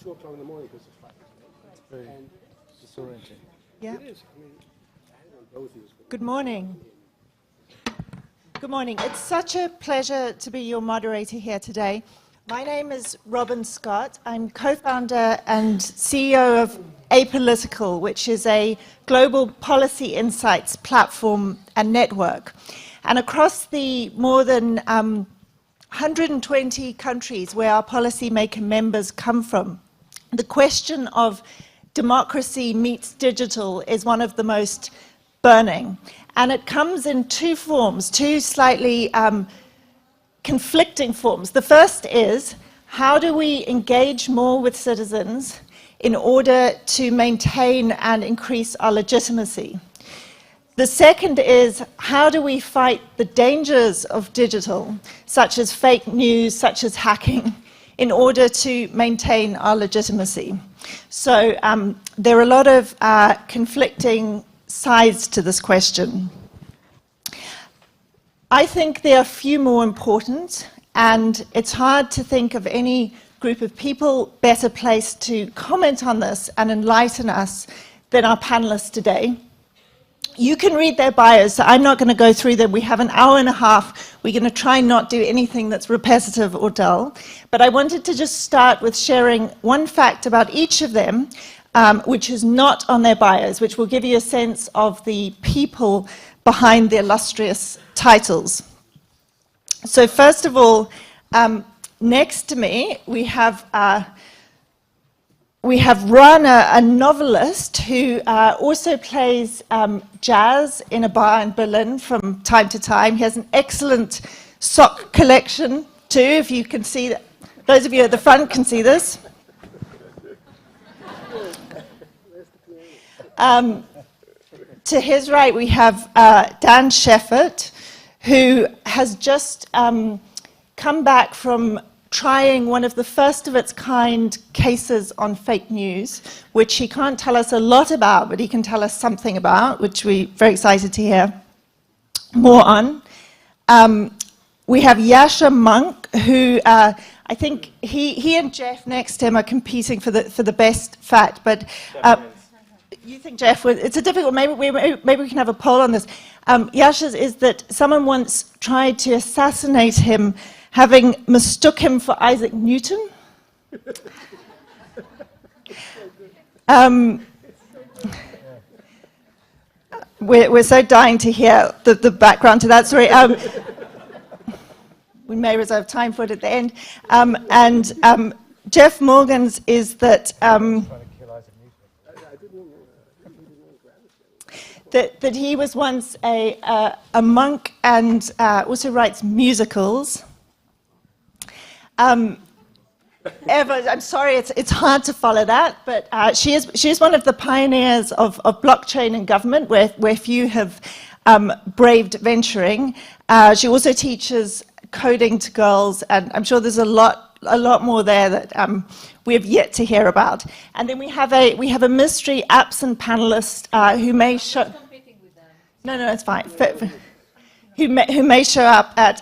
2 o'clock in the morning because it's 5. It's very disorienting. Yeah. It is. I mean, I had it on both of these. Good morning. Good morning. It's such a pleasure to be your moderator here today. My name is Robin Scott. I'm co-founder and CEO of Apolitical, which is a global policy insights platform and network. And across the more than 120 countries where our policymaker members come from, the question of democracy meets digital is one of the most burning. And it comes in two forms, two slightly conflicting forms. The first is, how do we engage more with citizens in order to maintain and increase our legitimacy? The second is, how do we fight the dangers of digital, such as fake news, such as hacking, in order to maintain our legitimacy? So there are a lot of conflicting sides to this question. I think there are few more important, and it's hard to think of any group of people better placed to comment on this and enlighten us than our panelists today. You can read their bios, so I'm not going to go through them. We have an hour and a half. We're going to try not do anything that's repetitive or dull. But I wanted to just start with sharing one fact about each of them, which is not on their bios, which will give you a sense of the people behind the illustrious titles. So first of all, next to me, we have Rana, a novelist who also plays jazz in a bar in Berlin from time to time. He has an excellent sock collection too, if you can see that. Those of you at the front can see this. To his right, we have Dan Shepard, who has just come back from trying one of the first of its kind cases on fake news, which he can't tell us a lot about, but he can tell us something about, which we're very excited to hear more on. We have Yasha Monk, who I think he and Jeff next to him are competing for the best fact, but you think Jeff would, it's a difficult, maybe we can have a poll on this. Yasha's is that someone once tried to assassinate him, having mistook him for Isaac Newton. We're so dying to hear the background to that story. We may reserve time for it at the end. And Jeff Morgan's is that that he was once a monk and also writes musicals. Eva, I'm sorry, it's hard to follow that, but she is one of the pioneers of blockchain in government, where few have braved venturing. She also teaches coding to girls, and I'm sure there's a lot more there that we have yet to hear about. And then we have a mystery absent panelist who may show. No, it's fine. Who may show up at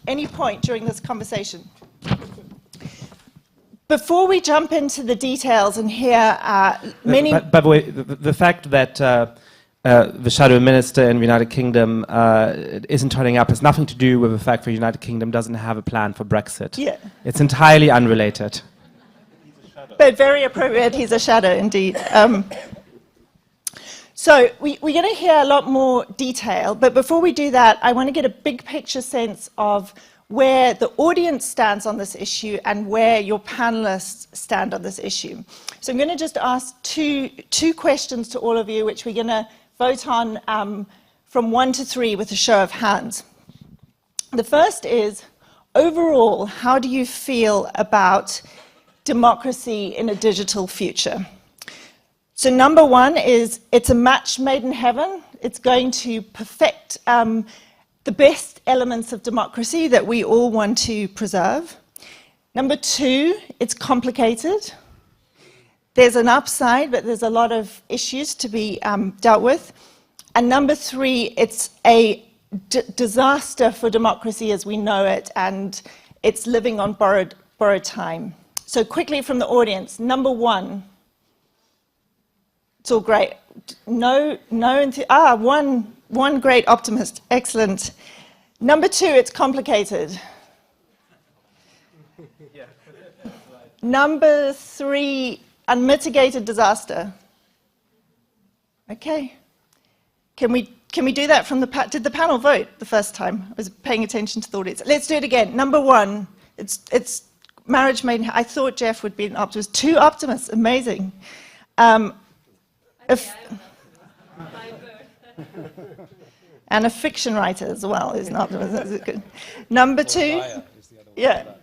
any point during this conversation. Before we jump into the details and hear many... By the way, the fact that the shadow minister in the United Kingdom isn't turning up has nothing to do with the fact that the United Kingdom doesn't have a plan for Brexit. Yeah. It's entirely unrelated. But very appropriate, he's a shadow indeed. So we're going to hear a lot more detail, but before we do that, I want to get a big picture sense of where the audience stands on this issue and where your panelists stand on this issue. So I'm going to just ask two questions to all of you, which we're going to vote on from 1 to 3 with a show of hands. The first is, overall, how do you feel about democracy in a digital future? So number 1 is, it's a match made in heaven. It's going to perfect the best elements of democracy that we all want to preserve. Number 2, it's complicated. There's an upside, but there's a lot of issues to be dealt with. And number 3, it's a disaster for democracy as we know it, and it's living on borrowed time. So quickly from the audience, number one. It's all great. One great optimist. Excellent. Number two, it's complicated. Number three, unmitigated disaster. Okay. Can we do that from the did the panel vote the first time? I was paying attention to the audience. Let's do it again. Number one, it's marriage made. I thought Jeff would be an optimist. Two optimists, amazing. And a fiction writer as well is an optimist. That's good. Number two, yeah,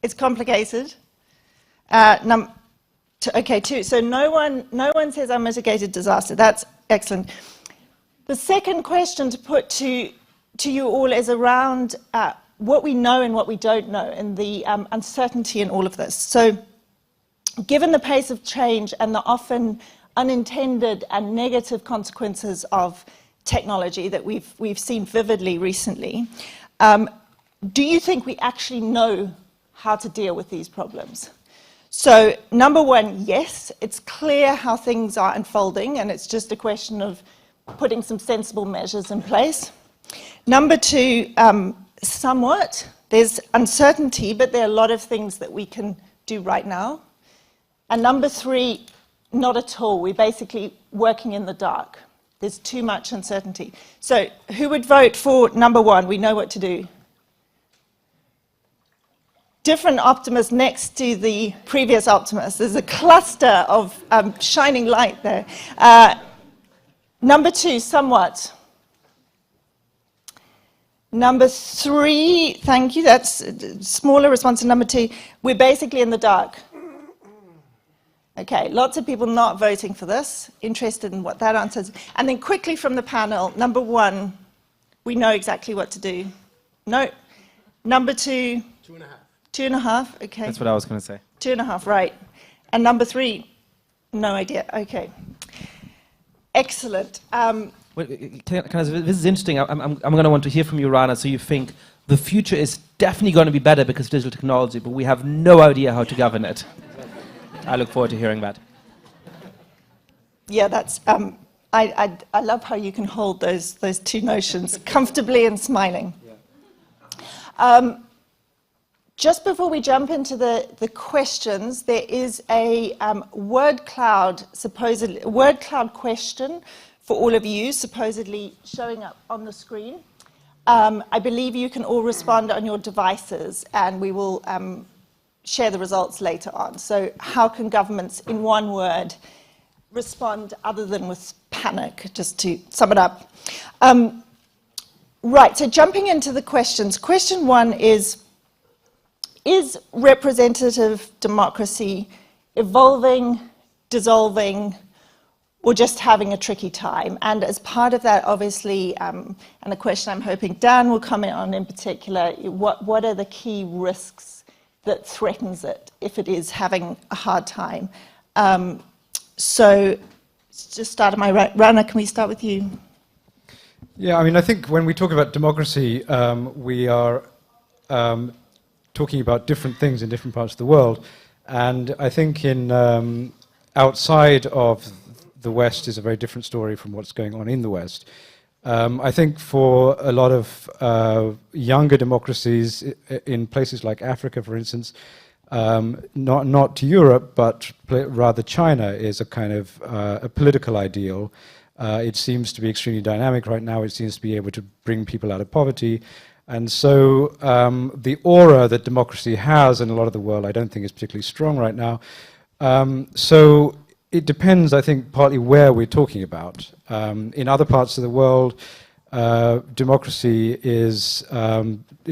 it's complicated. Okay, two. So no one says unmitigated disaster. That's excellent. The second question to put to you all is around what we know and what we don't know, and the uncertainty in all of this. So, given the pace of change and the often unintended and negative consequences of technology that we've seen vividly recently, do you think we actually know how to deal with these problems? So, number one, yes, it's clear how things are unfolding, and it's just a question of putting some sensible measures in place. Number two, somewhat. There's uncertainty, but there are a lot of things that we can do right now. And number three, not at all. We're basically working in the dark. There's too much uncertainty. So who would vote for number one? We know what to do. Different optimists next to the previous optimist. There's a cluster of shining light there. Number two, somewhat. Number three, thank you, that's a smaller response to number two. We're basically in the dark. Okay, lots of people not voting for this, interested in what that answer is. And then quickly from the panel, number one, we know exactly what to do. No. Number two? 2.5. 2.5, okay. That's what I was going to say. 2.5, right. And number three, no idea, okay. Excellent. Well, this is interesting. I'm going to want to hear from you, Rana. So you think the future is definitely going to be better because of digital technology, but we have no idea how to govern it. I look forward to hearing that. Yeah, that's. I love how you can hold those two notions comfortably and smiling. Yeah. Just before we jump into the questions, there is a word cloud question for all of you, supposedly showing up on the screen. I believe you can all respond on your devices, and we will share the results later on. So how can governments, in one word, respond other than with panic, just to sum it up? Right, so jumping into the questions. Question one is representative democracy evolving, dissolving, or just having a tricky time? And as part of that, obviously, and a question I'm hoping Dan will comment on in particular, what are the key risks that threatens it if it is having a hard time? So just start at my right. Rana, can we start with you? Yeah, I mean, I think when we talk about democracy, we are talking about different things in different parts of the world. And I think in outside of the West is a very different story from what's going on in the West. I think for a lot of younger democracies in places like Africa, for instance, not to Europe, but rather China is a kind of a political ideal. It seems to be extremely dynamic right now. It seems to be able to bring people out of poverty. And so the aura that democracy has in a lot of the world, I don't think is particularly strong right now. So it depends, I think, partly where we're talking about. In other parts of the world, democracy is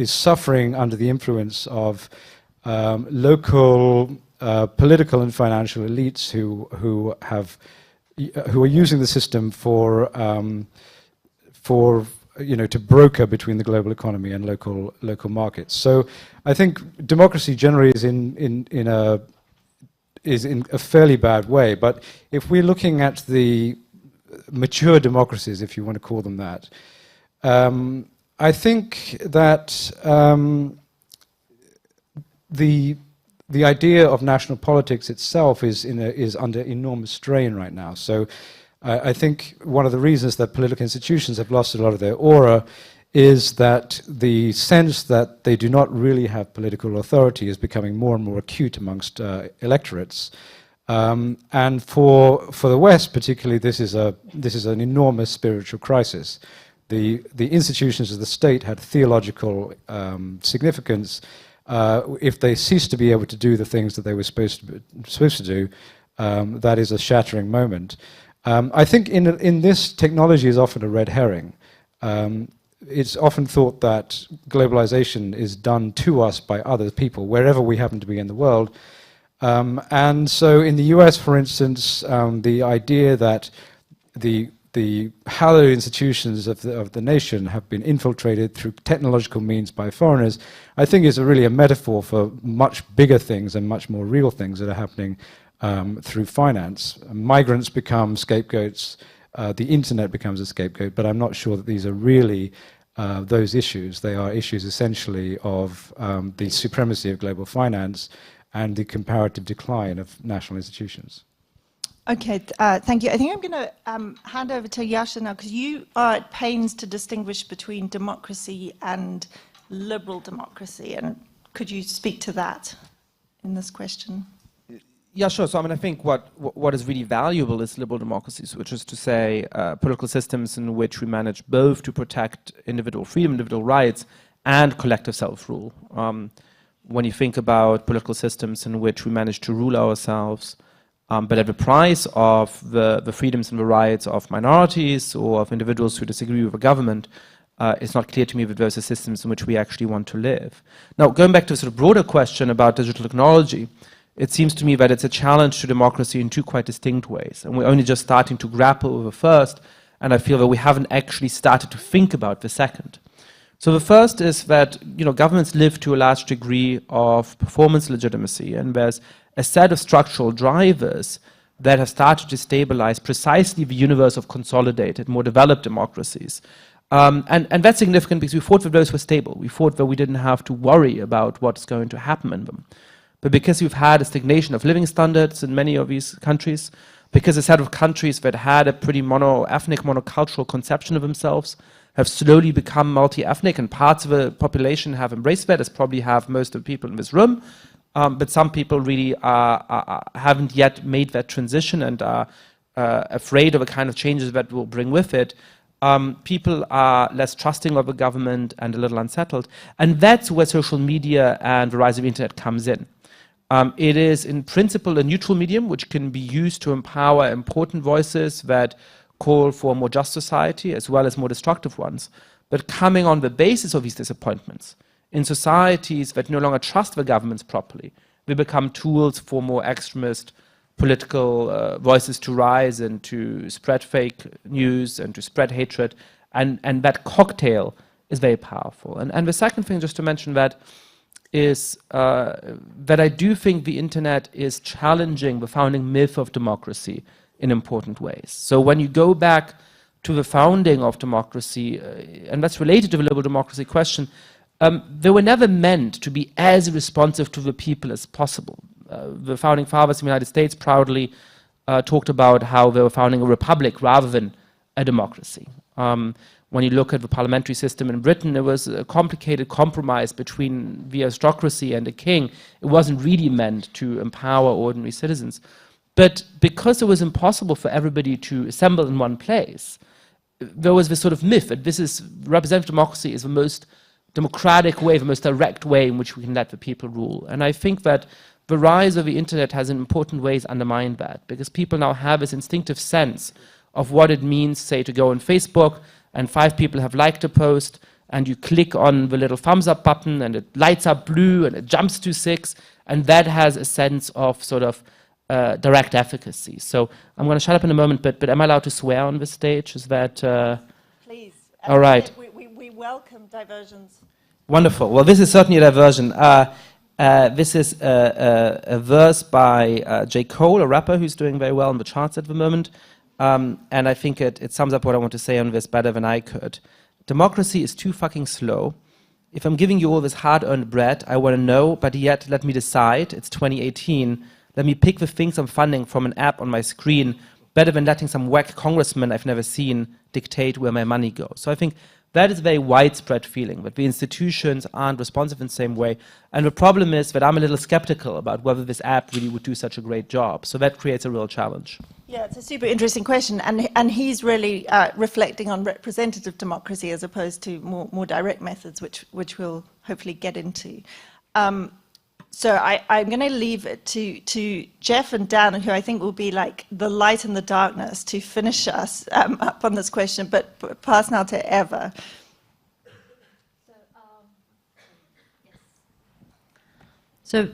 suffering under the influence of local political and financial elites who are using the system for to broker between the global economy and local markets. So I think democracy generally is in a fairly bad way. But if we're looking at the mature democracies, if you want to call them that, I think that the the idea of national politics itself is under enormous strain right now. So I think one of the reasons that political institutions have lost a lot of their aura is that the sense that they do not really have political authority is becoming more and more acute amongst electorates. And for the West particularly, this is an enormous spiritual crisis. The institutions of the state had theological significance. If they cease to be able to do the things that they were supposed to do, that is a shattering moment. I think in this, technology is often a red herring. It's often thought that globalization is done to us by other people, wherever we happen to be in the world. And so in the US, for instance, the idea that the hallowed institutions of the nation have been infiltrated through technological means by foreigners, I think is really a metaphor for much bigger things and much more real things that are happening through finance. Migrants become scapegoats, the internet becomes a scapegoat, but I'm not sure that these are really those issues. They are issues essentially of the supremacy of global finance and the comparative decline of national institutions. Okay, thank you. I think I'm going to hand over to Yasha now, because you are at pains to distinguish between democracy and liberal democracy. And could you speak to that in this question? Yeah, sure. So, I mean, I think what is really valuable is liberal democracies, which is to say political systems in which we manage both to protect individual freedom, individual rights, and collective self-rule. When you think about political systems in which we manage to rule ourselves, but at the price of the freedoms and the rights of minorities or of individuals who disagree with the government, it's not clear to me that those are systems in which we actually want to live. Now, going back to a sort of broader question about digital technology, it seems to me that it's a challenge to democracy in two quite distinct ways, and we're only just starting to grapple with the first, and I feel that we haven't actually started to think about the second. So the first is that, you know, governments live to a large degree of performance legitimacy, and there's a set of structural drivers that have started to stabilize precisely the universe of consolidated, more developed democracies. And that's significant because we thought that those were stable. We thought that we didn't have to worry about what's going to happen in them. But because we've had a stagnation of living standards in many of these countries, because a set of countries that had a pretty mono-ethnic, monocultural conception of themselves have slowly become multi-ethnic, and parts of the population have embraced that, as probably have most of the people in this room. But some people really haven't yet made that transition and are afraid of the kind of changes that will bring with it. People are less trusting of the government and a little unsettled. And that's where social media and the rise of the internet comes in. It is, in principle, a neutral medium which can be used to empower important voices that call for a more just society as well as more destructive ones. But coming on the basis of these disappointments, in societies that no longer trust the governments properly, they become tools for more extremist political voices to rise and to spread fake news and to spread hatred. And that cocktail is very powerful. And the second thing, just to mention that, is that I do think the internet is challenging the founding myth of democracy in important ways. So when you go back to the founding of democracy, and that's related to the liberal democracy question, they were never meant to be as responsive to the people as possible. The founding fathers in the United States proudly talked about how they were founding a republic rather than a democracy. When you look at the parliamentary system in Britain, it was a complicated compromise between the aristocracy and the king. It wasn't really meant to empower ordinary citizens. But because it was impossible for everybody to assemble in one place, there was this sort of myth that representative democracy is the most democratic way, the most direct way in which we can let the people rule. And I think that the rise of the internet has in important ways undermined that, because people now have this instinctive sense of what it means, say, to go on Facebook and 5 people have liked a post, and you click on the little thumbs up button and it lights up blue and it jumps to 6, and that has a sense of sort of direct efficacy. So I'm going to shut up in a moment, but am I allowed to swear on the stage? Is that... Please. All right. We welcome diversions. Wonderful. Well, this is certainly a diversion. This is a verse by J. Cole, a rapper who's doing very well in the charts at the moment. And I think it sums up what I want to say on this better than I could. Democracy is too fucking slow. if I'm giving you all this hard-earned bread, I want to know, but yet let me decide, it's 2018, let me pick the things I'm funding from an app on my screen, better than letting some whack congressman I've never seen dictate where my money goes. So I think that is a very widespread feeling, that the institutions aren't responsive in the same way. And the problem is that I'm a little skeptical about whether this app really would do such a great job. So that creates a real challenge. Yeah, it's a super interesting question, and he's really reflecting on representative democracy as opposed to more direct methods, which we'll hopefully get into. So I'm going to leave it to Jeff and Dan, who I think will be like the light in the darkness to finish us up on this question, but pass now to Eva. So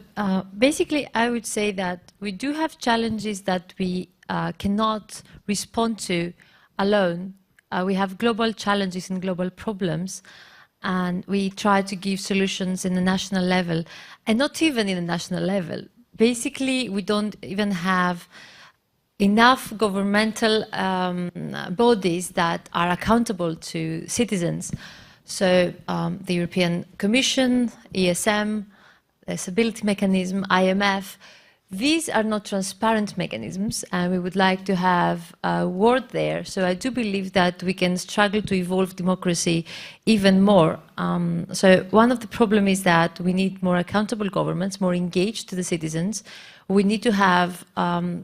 basically, I would say that we do have challenges that we cannot respond to alone. We have global challenges and global problems, and we try to give solutions in the national level, and not even in the national level. Basically, we don't even have enough governmental bodies that are accountable to citizens. So the European Commission, ESM, the Stability Mechanism, IMF, these are not transparent mechanisms, and we would like to have a word there. So I do believe that we can struggle to evolve democracy even more. So one of the problems is that we need more accountable governments, more engaged to the citizens. We need to have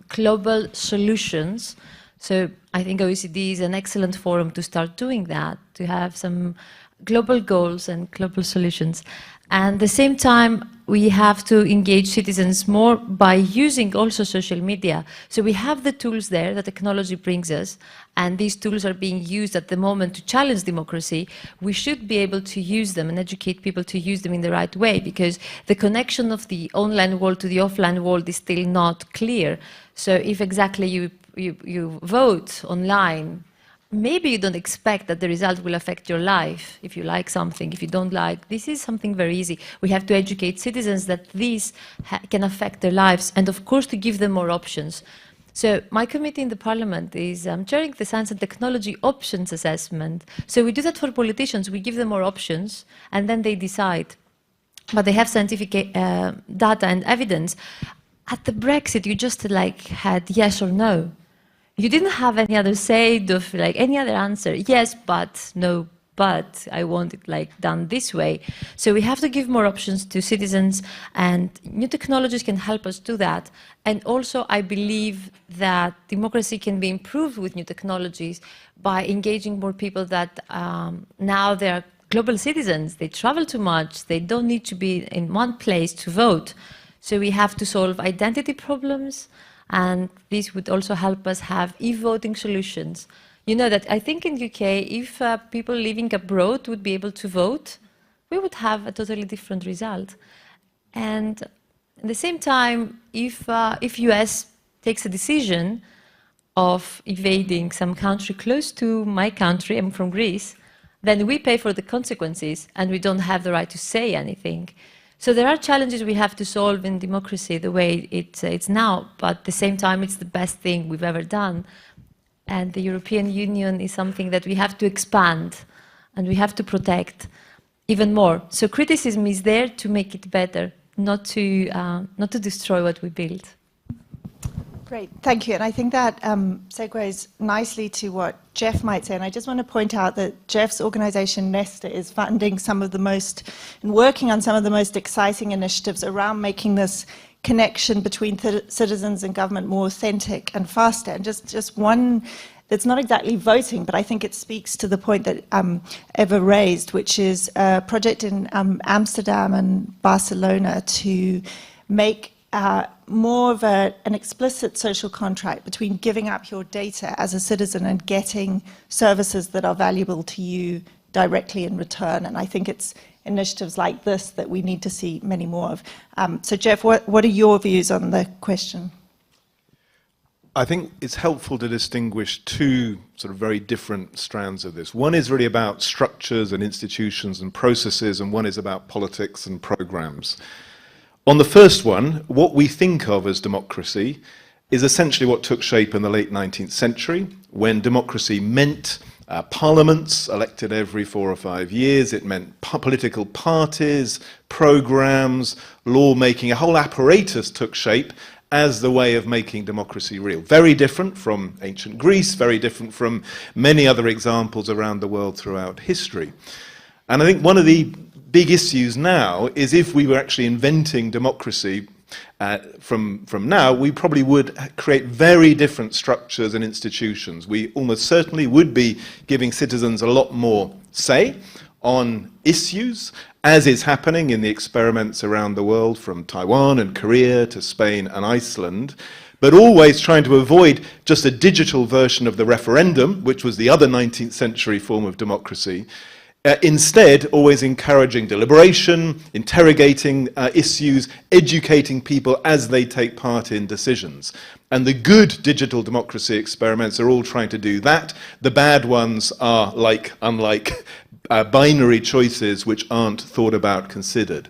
global solutions. So I think OECD is an excellent forum to start doing that, to have some global goals and global solutions. And at the same time, we have to engage citizens more by using also social media. So we have the tools there that technology brings us, and these tools are being used at the moment to challenge democracy. We should be able to use them and educate people to use them in the right way, because the connection of the online world to the offline world is still not clear. So if exactly you vote online, maybe you don't expect that the result will affect your life. If you like something, if you don't like, this is something very easy. We have to educate citizens that these can affect their lives, and of course to give them more options. So my committee in the parliament is chairing the Science and Technology Options Assessment. So we do that for politicians. We give them more options, and then they decide. But they have scientific data and evidence. At the Brexit, you just had yes or no. You didn't have any other say, of any other answer. Yes, but, no, but, I want it done this way. So we have to give more options to citizens, and new technologies can help us do that. And also, I believe that democracy can be improved with new technologies by engaging more people that now they're global citizens. They travel too much. They don't need to be in one place to vote. So we have to solve identity problems, and this would also help us have e-voting solutions. You know that I think in UK, if people living abroad would be able to vote, we would have a totally different result. And at the same time, if US takes a decision of evading some country close to my country, I'm from Greece, then we pay for the consequences, and we don't have the right to say anything. So there are challenges we have to solve in democracy the way it's now, but at the same time it's the best thing we've ever done. And the European Union is something that we have to expand and we have to protect even more. So criticism is there to make it better, not to destroy what we built. Great, thank you. And I think that segues nicely to what Jeff might say. And I just want to point out that Jeff's organization, Nesta, is funding some of the most, and working on some of the most exciting initiatives around making this connection between citizens and government more authentic and faster. And just one that's not exactly voting, but I think it speaks to the point that Eva raised, which is a project in Amsterdam and Barcelona to make more of an explicit social contract between giving up your data as a citizen and getting services that are valuable to you directly in return. And I think it's initiatives like this that we need to see many more of. So Jeff, what are your views on the question? I think it's helpful to distinguish two sort of very different strands of this. One is really about structures and institutions and processes, and one is about politics and programs. On the first one, what we think of as democracy is essentially what took shape in the late 19th century, when democracy meant parliaments elected every 4 or 5 years. It meant political parties, programs, lawmaking. A whole apparatus took shape as the way of making democracy real. Very different from ancient Greece, very different from many other examples around the world throughout history. And I think one of the big issues now is if we were actually inventing democracy from now, we probably would create very different structures and institutions. We almost certainly would be giving citizens a lot more say on issues, as is happening in the experiments around the world, from Taiwan and Korea to Spain and Iceland, but always trying to avoid just a digital version of the referendum, which was the other 19th century form of democracy. Instead, always encouraging deliberation, interrogating issues, educating people as they take part in decisions. And the good digital democracy experiments are all trying to do that. The bad ones are unlike binary choices which aren't thought about, considered.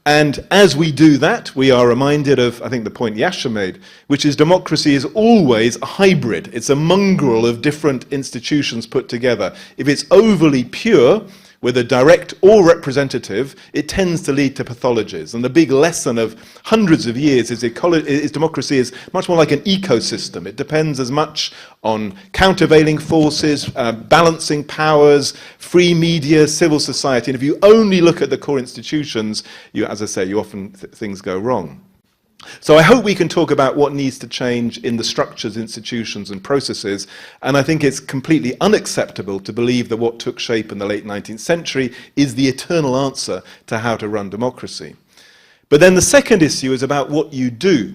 And as we do that, we are reminded of, I think, the point Yasha made, which is democracy is always a hybrid. It's a mongrel of different institutions put together. If it's overly pure, whether direct or representative, it tends to lead to pathologies. And the big lesson of hundreds of years is democracy is much more like an ecosystem. It depends as much on countervailing forces, balancing powers, free media, civil society. And if you only look at the core institutions, as I say, often things go wrong. So I hope we can talk about what needs to change in the structures, institutions and processes, and I think it's completely unacceptable to believe that what took shape in the late 19th century is the eternal answer to how to run democracy. But then the second issue is about what you do.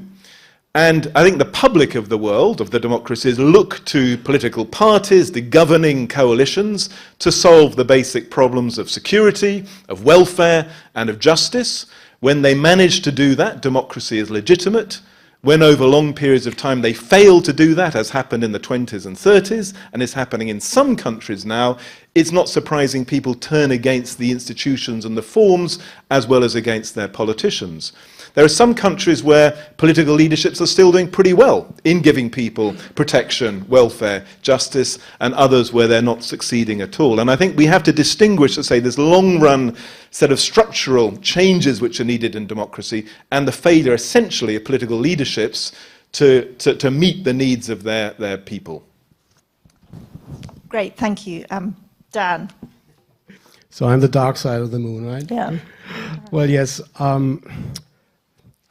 And I think the public of the world, of the democracies, look to political parties, the governing coalitions, to solve the basic problems of security, of welfare and of justice. When they manage to do that, democracy is legitimate. When over long periods of time they fail to do that, as happened in the 20s and 30s, and is happening in some countries now, it's not surprising people turn against the institutions and the forms, as well as against their politicians. There are some countries where political leaderships are still doing pretty well in giving people protection, welfare, justice, and others where they're not succeeding at all. And I think we have to distinguish, to say, this long-run set of structural changes which are needed in democracy and the failure, essentially, of political leaderships to meet the needs of their people. Great, thank you. Dan. So I'm the dark side of the moon, right? Yeah. Well, yes.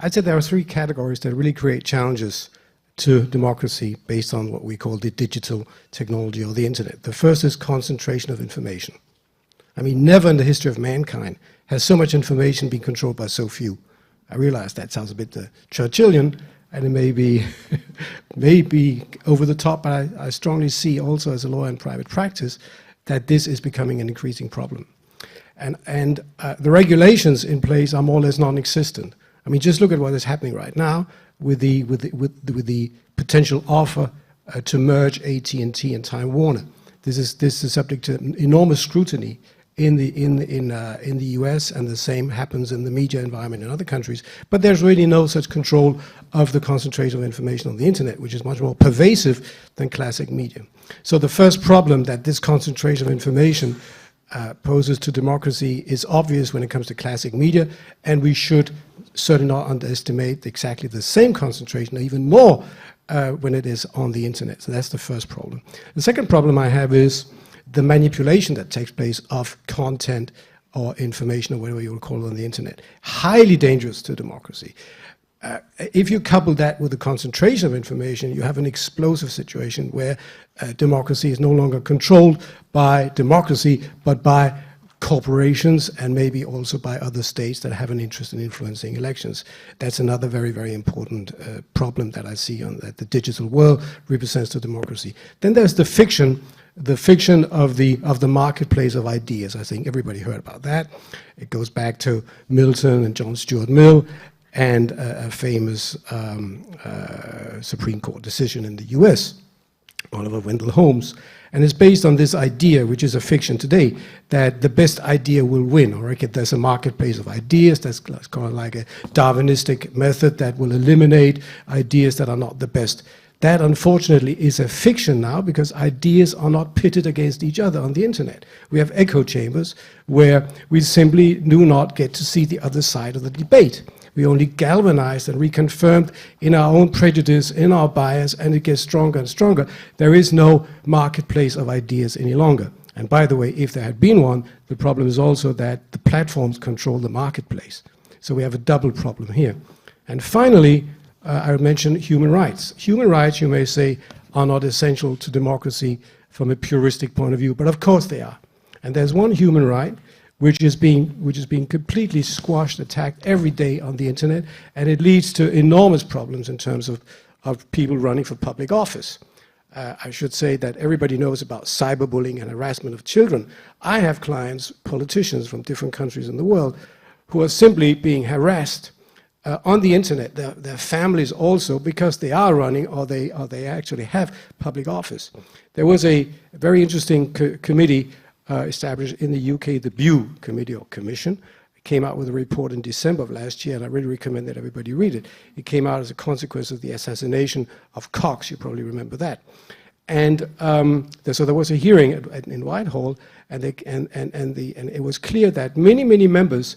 I'd say there are three categories that really create challenges to democracy based on what we call the digital technology or the internet. The first is concentration of information. I mean, never in the history of mankind has so much information been controlled by so few. I realize that sounds a bit Churchillian, and it may be over the top, but I strongly see also as a lawyer in private practice that this is becoming an increasing problem. And the regulations in place are more or less non-existent. I mean, just look at what is happening right now with the potential offer to merge AT&T and Time Warner. This is subject to enormous scrutiny in the US, and the same happens in the media environment in other countries. But there's really no such control of the concentration of information on the internet, which is much more pervasive than classic media. So the first problem that this concentration of information poses to democracy is obvious when it comes to classic media, and we should certainly not underestimate exactly the same concentration, or even more, when it is on the internet. So that's the first problem. The second problem I have is the manipulation that takes place of content or information, or whatever you will call it, on the internet. Highly dangerous to democracy. If you couple that with the concentration of information, you have an explosive situation where democracy is no longer controlled by democracy, but by corporations and maybe also by other states that have an interest in influencing elections. That's another very, very important problem that I see that the digital world represents to democracy. Then there's the fiction of the marketplace of ideas. I think everybody heard about that. It goes back to Milton and John Stuart Mill, and a famous Supreme Court decision in the US, Oliver Wendell Holmes. And it's based on this idea, which is a fiction today, that the best idea will win, or there's a marketplace of ideas. That's kind of like a Darwinistic method that will eliminate ideas that are not the best. That, unfortunately, is a fiction now because ideas are not pitted against each other on the internet. We have echo chambers where we simply do not get to see the other side of the debate. We only galvanized and reconfirmed in our own prejudice, in our bias, and it gets stronger and stronger. There is no marketplace of ideas any longer. And by the way, if there had been one, the problem is also that the platforms control the marketplace. So we have a double problem here. And finally, I mentioned human rights. Human rights, you may say, are not essential to democracy from a puristic point of view, but of course they are. And there's one human right which is being completely squashed, attacked every day on the internet, and it leads to enormous problems in terms of people running for public office. I should say that everybody knows about cyberbullying and harassment of children. I have clients, politicians from different countries in the world, who are simply being harassed on the internet, their families also, because they are running or they actually have public office. There was a very interesting committee established in the UK, the BEW Committee or Commission. It came out with a report in December of last year, and I really recommend that everybody read it. It came out as a consequence of the assassination of Cox, you probably remember that. And so there was a hearing in Whitehall, and it was clear that many members,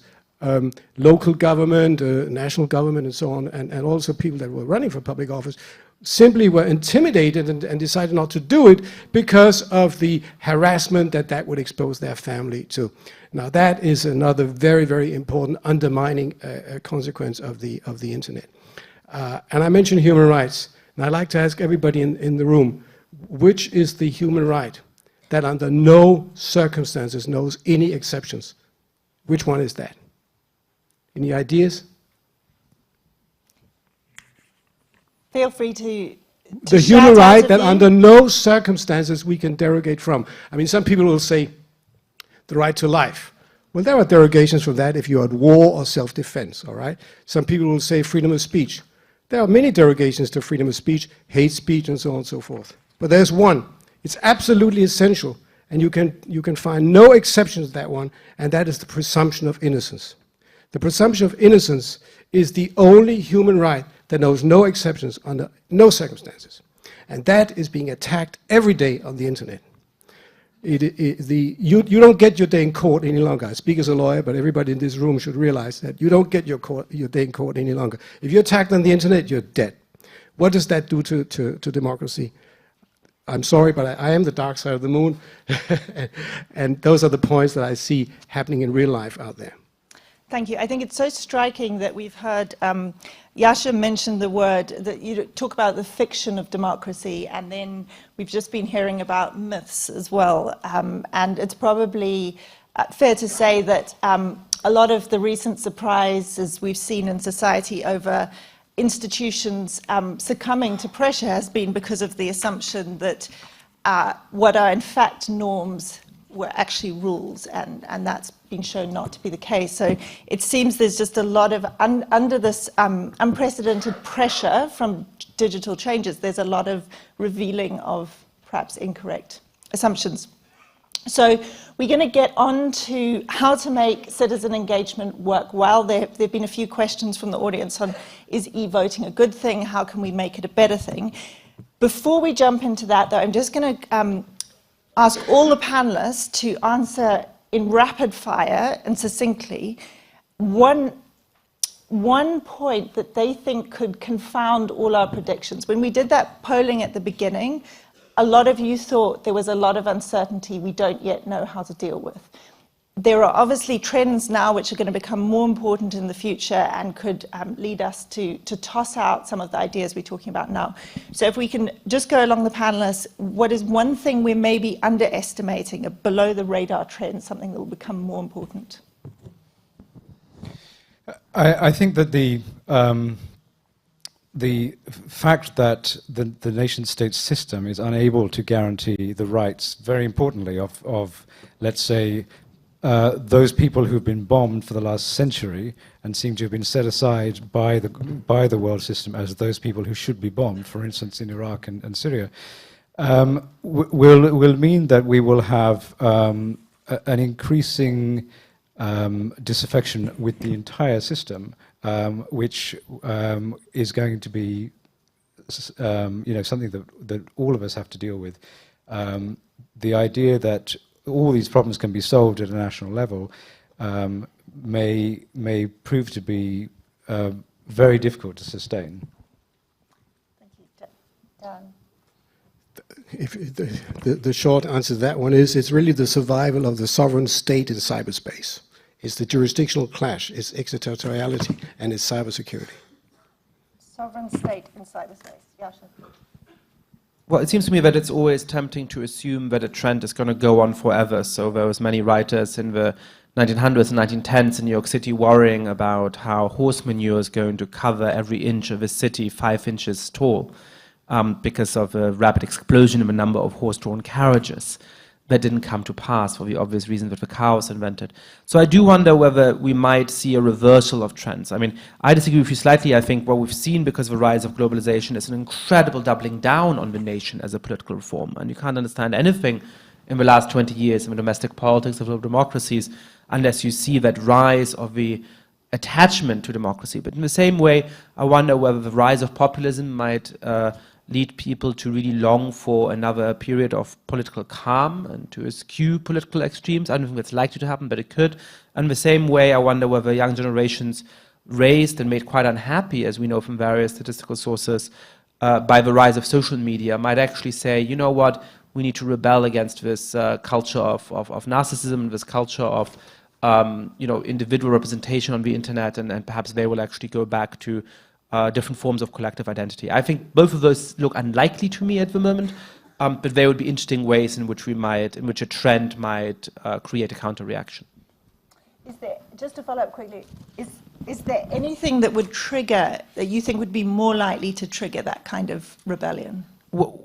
local government, national government, and so on, and also people that were running for public office, simply were intimidated and decided not to do it because of the harassment that would expose their family to. Now that is another very, very important undermining consequence of the internet. And I mentioned human rights, and I'd like to ask everybody in the room, which is the human right that under no circumstances knows any exceptions? Which one is that? Any ideas? Feel free to the human right that under no circumstances we can derogate from. I mean, some people will say the right to life. Well, there are derogations from that if you're at war or self-defense, all right? Some people will say freedom of speech. There are many derogations to freedom of speech, hate speech, and so on and so forth. But there's one. It's absolutely essential, and you can find no exceptions to that one, and that is the presumption of innocence. The presumption of innocence is the only human right that knows no exceptions under no circumstances. And that is being attacked every day on the internet. You don't get your day in court any longer. I speak as a lawyer, but everybody in this room should realize that you don't get your day in court any longer. If you're attacked on the internet, you're dead. What does that do to democracy? I'm sorry, but I am the dark side of the moon. And those are the points that I see happening in real life out there. Thank you. I think it's so striking that we've heard Yasha mention the word, that you talk about the fiction of democracy, and then we've just been hearing about myths as well. And it's probably fair to say that a lot of the recent surprises we've seen in society over institutions succumbing to pressure has been because of the assumption that what are in fact norms were actually rules, and that's been shown not to be the case. So it seems there's just a lot of, under this unprecedented pressure from digital changes, there's a lot of revealing of perhaps incorrect assumptions. So we're going to get on to how to make citizen engagement work well. There have been a few questions from the audience on, is e-voting a good thing? How can we make it a better thing? Before we jump into that, though, I'm just going to ask all the panelists to answer in rapid fire and succinctly one point that they think could confound all our predictions. When we did that polling at the beginning, a lot of you thought there was a lot of uncertainty we don't yet know how to deal with. There are obviously trends now which are going to become more important in the future and could lead us to toss out some of the ideas we're talking about now. So if we can just go along the panelists, what is one thing we may be underestimating, a below the radar trend, something that will become more important? I think that the fact that the nation-state system is unable to guarantee the rights, very importantly, of let's say, those people who've been bombed for the last century and seem to have been set aside by the world system as those people who should be bombed, for instance in Iraq and Syria, will mean that we will have an increasing disaffection with the entire system, which is going to be something that all of us have to deal with. The idea that all these problems can be solved at a national level may prove to be very difficult to sustain. Thank you. Dan. The short answer to that one is it's really the survival of the sovereign state in cyberspace. It's the jurisdictional clash, it's extraterritoriality, and it's cybersecurity. Sovereign state in cyberspace. Yasha. Well, it seems to me that it's always tempting to assume that a trend is going to go on forever. So there was many writers in the 1900s and 1910s in New York City worrying about how horse manure is going to cover every inch of a city 5 inches tall because of a rapid explosion in the number of horse-drawn carriages. That didn't come to pass for the obvious reason that the car was invented. So I do wonder whether we might see a reversal of trends. I mean, I disagree with you slightly. I think what we've seen because of the rise of globalization is an incredible doubling down on the nation as a political reform. And you can't understand anything in the last 20 years in the domestic politics of global democracies unless you see that rise of the attachment to democracy. But in the same way, I wonder whether the rise of populism might lead people to really long for another period of political calm and to eschew political extremes. I don't think that's likely to happen, but it could. And the same way, I wonder whether young generations raised and made quite unhappy, as we know from various statistical sources, by the rise of social media might actually say, you know what, we need to rebel against this culture of narcissism, this culture of individual representation on the internet, and perhaps they will actually go back to different forms of collective identity. I think both of those look unlikely to me at the moment, but there would be interesting ways in which a trend might create a counter-reaction. Is there, just to follow up quickly, is there anything that would trigger, that you think would be more likely to trigger that kind of rebellion? Well,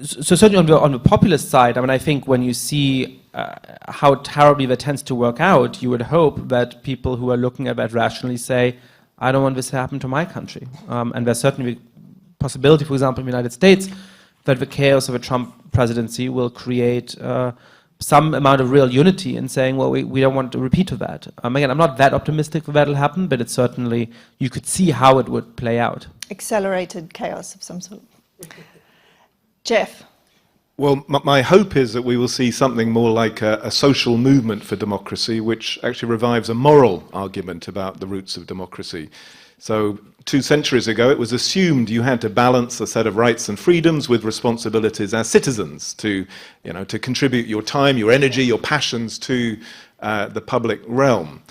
so certainly on the populist side, I mean, I think when you see how terribly that tends to work out, you would hope that people who are looking at that rationally say, I don't want this to happen to my country. And there's certainly a possibility, for example, in the United States, that the chaos of a Trump presidency will create some amount of real unity in saying, well, we don't want to repeat of that. Again, I'm not that optimistic that that'll happen, but it's certainly, you could see how it would play out. Accelerated chaos of some sort. Jeff. Well, my hope is that we will see something more like a social movement for democracy, which actually revives a moral argument about the roots of democracy. So 2 centuries ago, it was assumed you had to balance a set of rights and freedoms with responsibilities as citizens to contribute your time, your energy, your passions to the public realm.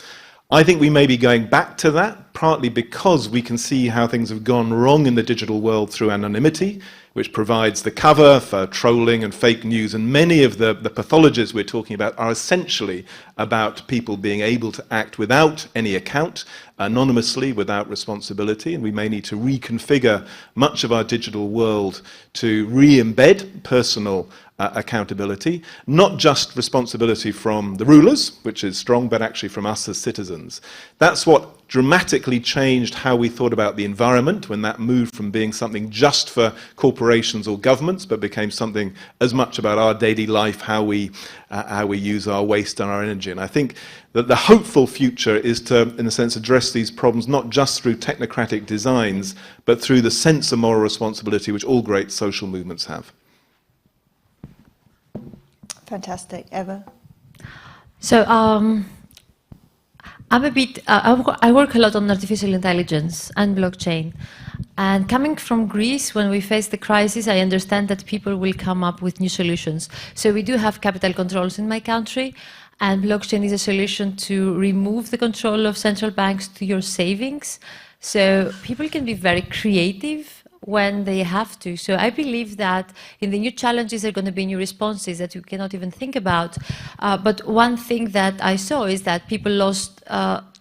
I think we may be going back to that, partly because we can see how things have gone wrong in the digital world through anonymity, which provides the cover for trolling and fake news. And many of the pathologies we're talking about are essentially about people being able to act without any account, anonymously, without responsibility. And we may need to reconfigure much of our digital world to re-embed personal accountability, not just responsibility from the rulers, which is strong, but actually from us as citizens. That's what dramatically changed how we thought about the environment when that moved from being something just for corporations or governments, but became something as much about our daily life, how we use our waste and our energy. And I think that the hopeful future is to, in a sense, address these problems not just through technocratic designs, but through the sense of moral responsibility which all great social movements have. Fantastic. Eva? So I'm a bit, I work a lot on artificial intelligence and blockchain. And coming from Greece, when we face the crisis, I understand that people will come up with new solutions. So we do have capital controls in my country, and blockchain is a solution to remove the control of central banks to your savings. So people can be very creative when they have to. So I believe that in the new challenges there are going to be new responses that you cannot even think about. But one thing that I saw is that people lost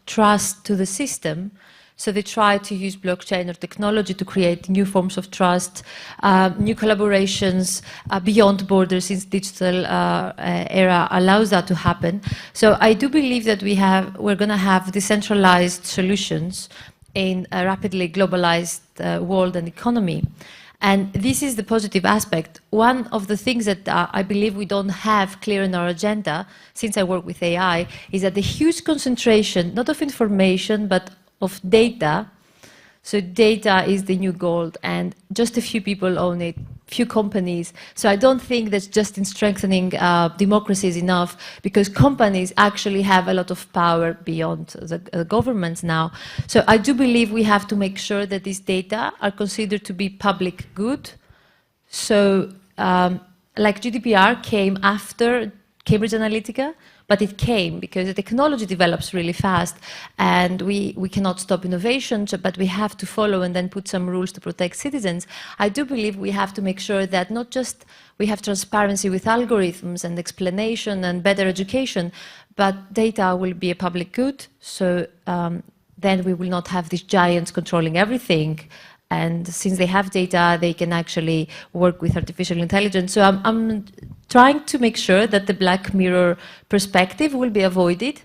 trust to the system. So they try to use blockchain or technology to create new forms of trust, new collaborations beyond borders, since digital era allows that to happen. So I do believe that we're going to have decentralized solutions in a rapidly globalized world and economy. And this is the positive aspect. One of the things that I believe we don't have clear in our agenda, since I work with AI, is that the huge concentration, not of information, but of data, So data is the new gold, and just a few people own it, few companies. So I don't think that's just in strengthening democracy is enough, because companies actually have a lot of power beyond the governments now. So I do believe we have to make sure that these data are considered to be public good. So like GDPR came after Cambridge Analytica, but it came because the technology develops really fast, and we cannot stop innovation, but we have to follow and then put some rules to protect citizens. I do believe we have to make sure that not just we have transparency with algorithms and explanation and better education, but data will be a public good, so then we will not have these giants controlling everything. And since they have data, they can actually work with artificial intelligence. So I'm trying to make sure that the Black Mirror perspective will be avoided.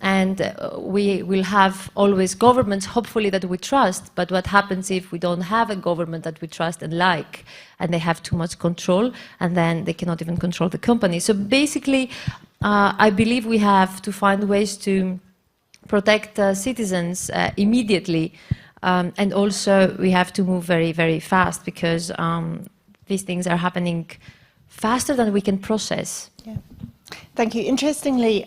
And we will have always governments, hopefully, that we trust. But what happens if we don't have a government that we trust and like, and they have too much control, and then they cannot even control the company? So basically, I believe we have to find ways to protect citizens immediately. And also, we have to move very, very fast, because these things are happening faster than we can process. Yeah. Thank you. Interestingly,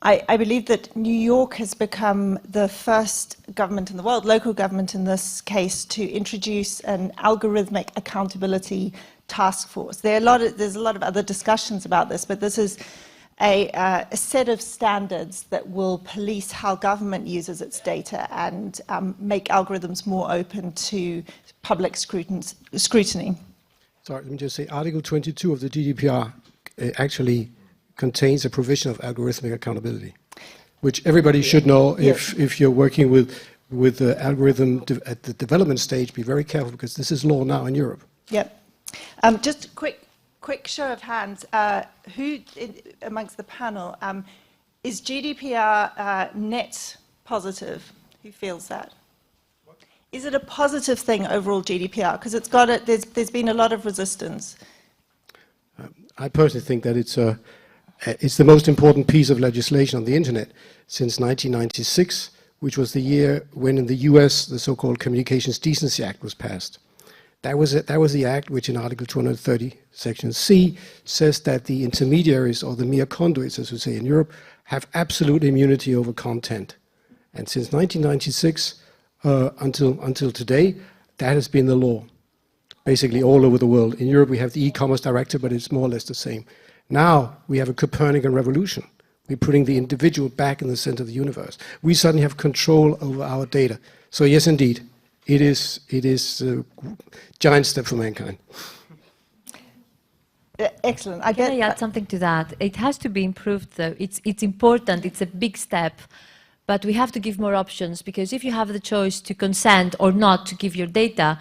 I believe that New York has become the first government in the world, local government in this case, to introduce an algorithmic accountability task force. There's a lot of other discussions about this, but this is a set of standards that will police how government uses its data and make algorithms more open to public scrutiny. Sorry, let me just say, Article 22 of the GDPR actually contains a provision of algorithmic accountability, which everybody should know. If you're working with the algorithm at the development stage, be very careful, because this is law now in Europe. Yep. Just a quick show of hands. Who amongst the panel is GDPR net positive? Who feels that? Is it a positive thing overall, GDPR? Because it's got it. There's been a lot of resistance. I personally think that it's the most important piece of legislation on the internet since 1996, which was the year when in the US the so-called Communications Decency Act was passed. That was the act which in Article 230, Section C, says that the intermediaries, or the mere conduits, as we say in Europe, have absolute immunity over content. And since 1996 until today, that has been the law, basically all over the world. In Europe, we have the e-commerce directive, but it's more or less the same. Now we have a Copernican revolution. We're putting the individual back in the center of the universe. We suddenly have control over our data. So yes, indeed, it is a giant step for mankind. Excellent. Can I add something to that? It has to be improved, though. It's important. It's a big step. But we have to give more options, because if you have the choice to consent or not to give your data,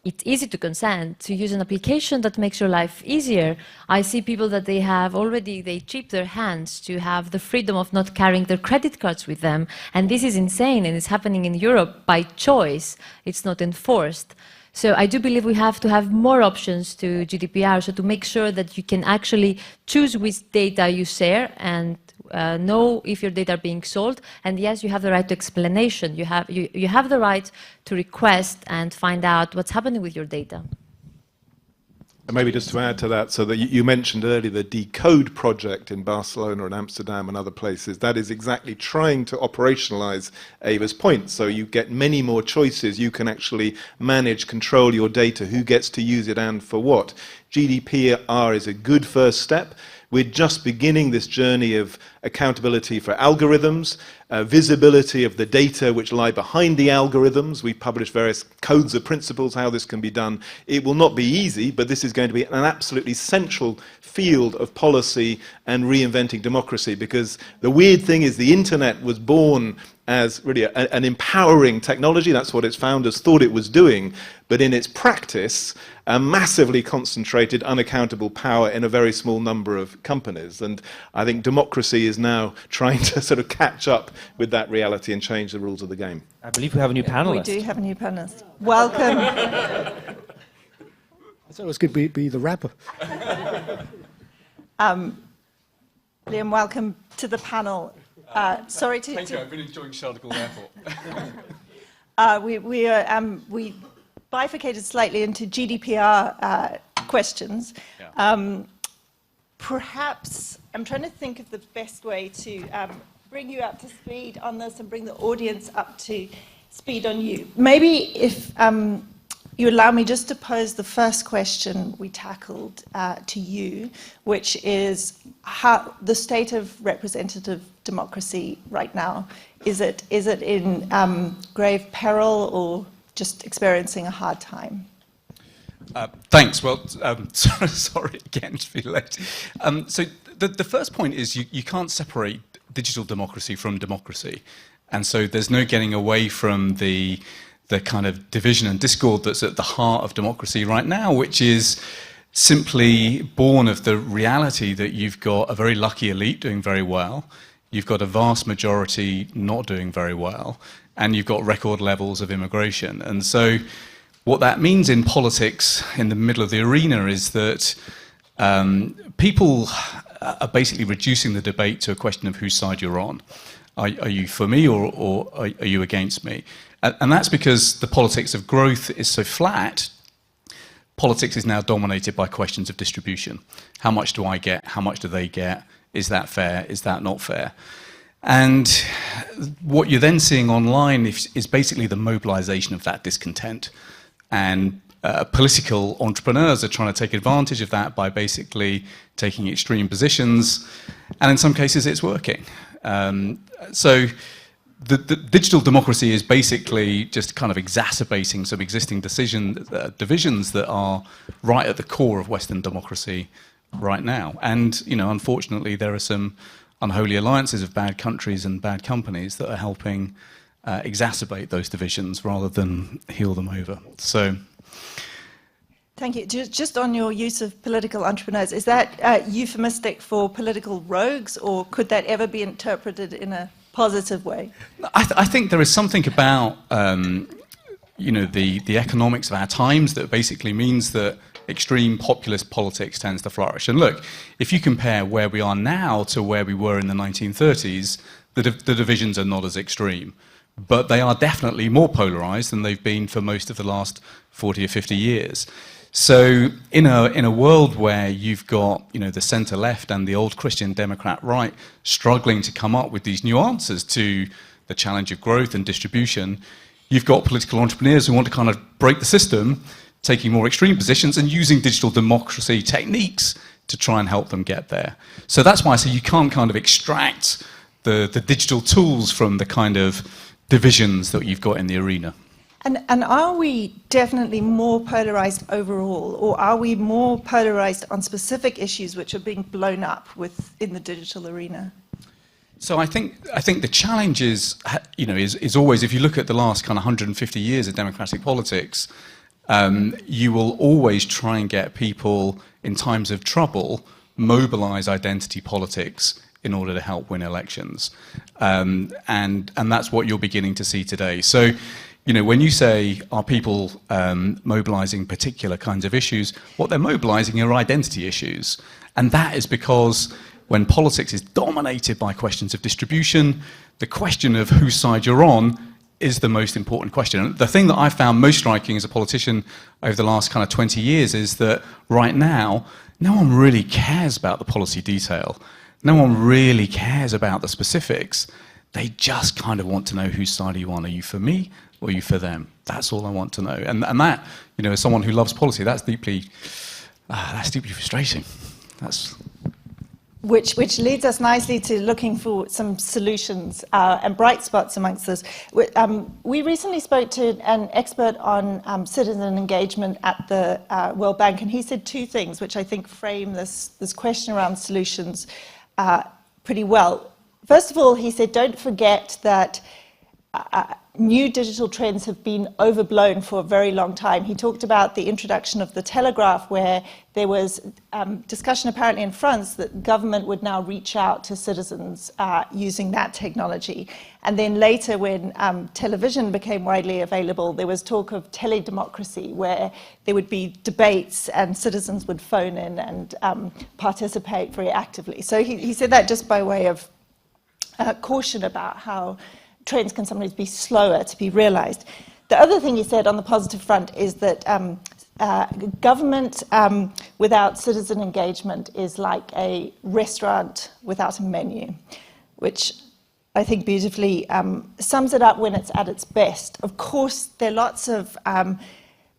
it's easy to consent, to use an application that makes your life easier. I see people that they chip their hands to have the freedom of not carrying their credit cards with them. And this is insane, and it's happening in Europe by choice. It's not enforced. So I do believe we have to have more options to GDPR, so to make sure that you can actually choose which data you share and know if your data are being sold. And yes, you have the right to explanation. You have the right to request and find out what's happening with your data. And maybe just to add to that, so that you mentioned earlier the Decode project in Barcelona and Amsterdam and other places, that is exactly trying to operationalize Ava's point. So you get many more choices. You can actually manage, control your data, who gets to use it and for what. GDPR is a good first step. We're just beginning this journey of accountability for algorithms, visibility of the data which lie behind the algorithms. We publish various codes of principles how this can be done. It will not be easy, but this is going to be an absolutely central field of policy and reinventing democracy, because the weird thing is the internet was born as really an empowering technology. That's what its founders thought it was doing. But in its practice, a massively concentrated, unaccountable power in a very small number of companies. And I think democracy is now trying to sort of catch up with that reality and change the rules of the game. I believe we have a new panelist. We do have a new panelist. Welcome. I thought it was going to be the rapper. Liam, welcome to the panel. Sorry to... Thank you, I've been enjoying Charles de Gaulle Airport. We bifurcated slightly into GDPR questions. Yeah. Perhaps, I'm trying to think of the best way to bring you up to speed on this and bring the audience up to speed on you. Maybe if you allow me just to pose the first question we tackled to you, which is how the state of representative democracy right now. Is it in grave peril or just experiencing a hard time? Thanks. Well, sorry again to be late. So the first point is you can't separate digital democracy from democracy. And so there's no getting away from the kind of division and discord that's at the heart of democracy right now, which is simply born of the reality that you've got a very lucky elite doing very well, you've got a vast majority not doing very well, and you've got record levels of immigration. And so what that means in politics in the middle of the arena is that people are basically reducing the debate to a question of whose side you're on. Are you for me or are you against me? And that's because the politics of growth is so flat. Politics is now dominated by questions of distribution. How much do I get? How much do they get? Is that fair? Is that not fair? And what you're then seeing online is basically the mobilization of that discontent. And political entrepreneurs are trying to take advantage of that by basically taking extreme positions. And in some cases, it's working. So the digital democracy is basically just kind of exacerbating some existing divisions that are right at the core of Western democracy right now. And, unfortunately, there are some unholy alliances of bad countries and bad companies that are helping exacerbate those divisions rather than heal them over. So, thank you. Just on your use of political entrepreneurs, is that euphemistic for political rogues, or could that ever be interpreted in a positive way? I think there is something about the economics of our times that basically means that extreme populist politics tends to flourish. And look, if you compare where we are now to where we were in the 1930s, the divisions are not as extreme, but they are definitely more polarized than they've been for most of the last 40 or 50 years. So in a world where you've got the centre left and the old Christian Democrat right struggling to come up with these new answers to the challenge of growth and distribution, you've got political entrepreneurs who want to kind of break the system, taking more extreme positions and using digital democracy techniques to try and help them get there. So that's why I say you can't kind of extract the digital tools from the kind of divisions that you've got in the arena. And are we definitely more polarized overall, or are we more polarized on specific issues which are being blown up in the digital arena? So I think the challenge is always, if you look at the last kind of 150 years of democratic politics, you will always try and get people in times of trouble mobilize identity politics in order to help win elections, and that's what you're beginning to see today. So, when you say, are people mobilizing particular kinds of issues, what they're mobilizing are identity issues. And that is because when politics is dominated by questions of distribution, the question of whose side you're on is the most important question. And the thing that I found most striking as a politician over the last kind of 20 years is that right now, no one really cares about the policy detail. No one really cares about the specifics. They just kind of want to know whose side are you on. Are you for me or are you for them? That's all I want to know. And that, as someone who loves policy, that's deeply frustrating. Which leads us nicely to looking for some solutions and bright spots amongst this. We recently spoke to an expert on citizen engagement at the World Bank, and he said two things which I think frame this question around solutions pretty well. First of all, he said, don't forget that new digital trends have been overblown for a very long time. He talked about the introduction of the telegraph, where there was discussion apparently in France that government would now reach out to citizens using that technology. And then later, when television became widely available, there was talk of teledemocracy, where there would be debates and citizens would phone in and participate very actively. So he said that just by way of caution about how trends can sometimes be slower to be realized. The other thing he said on the positive front is that government without citizen engagement is like a restaurant without a menu, which I think beautifully sums it up when it's at its best. Of course, there are lots of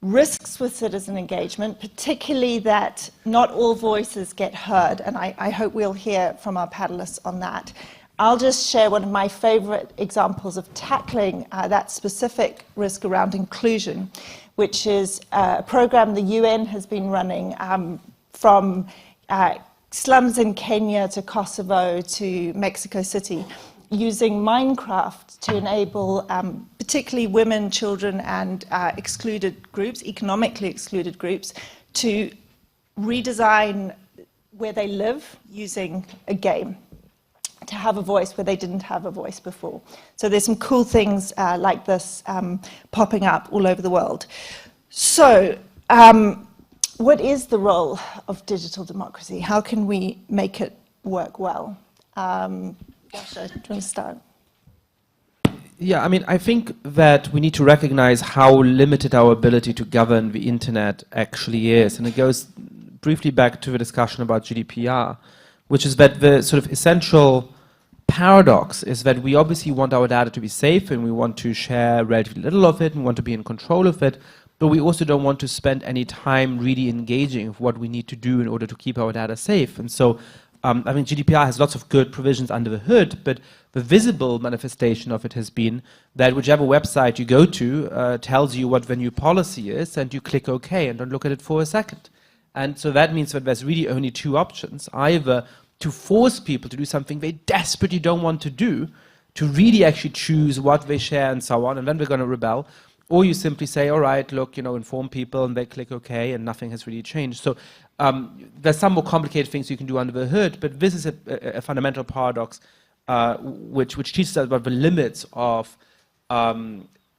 risks with citizen engagement, particularly that not all voices get heard, and I hope we'll hear from our panelists on that. I'll just share one of my favorite examples of tackling that specific risk around inclusion, which is a program the UN has been running from slums in Kenya to Kosovo to Mexico City, using Minecraft to enable particularly women, children, and excluded groups, economically excluded groups, to redesign where they live using a game, to have a voice where they didn't have a voice before. So there's some cool things like this popping up all over the world. So what is the role of digital democracy? How can we make it work well? Jascha, do you want to start? Yeah, I mean, I think that we need to recognize how limited our ability to govern the internet actually is. And it goes briefly back to the discussion about GDPR, which is that the sort of essential paradox is that we obviously want our data to be safe and we want to share relatively little of it and want to be in control of it, but we also don't want to spend any time really engaging with what we need to do in order to keep our data safe. And so I think GDPR has lots of good provisions under the hood, but the visible manifestation of it has been that whichever website you go to tells you what the new policy is, and you click OK and don't look at it for a second. And so that means that there's really only two options: either to force people to do something they desperately don't want to do, to really actually choose what they share and so on, and then they're going to rebel, or you simply say, all right, look, you know, inform people, and they click OK, and nothing has really changed. So there's some more complicated things you can do under the hood, but this is a fundamental paradox which teaches us about the limits of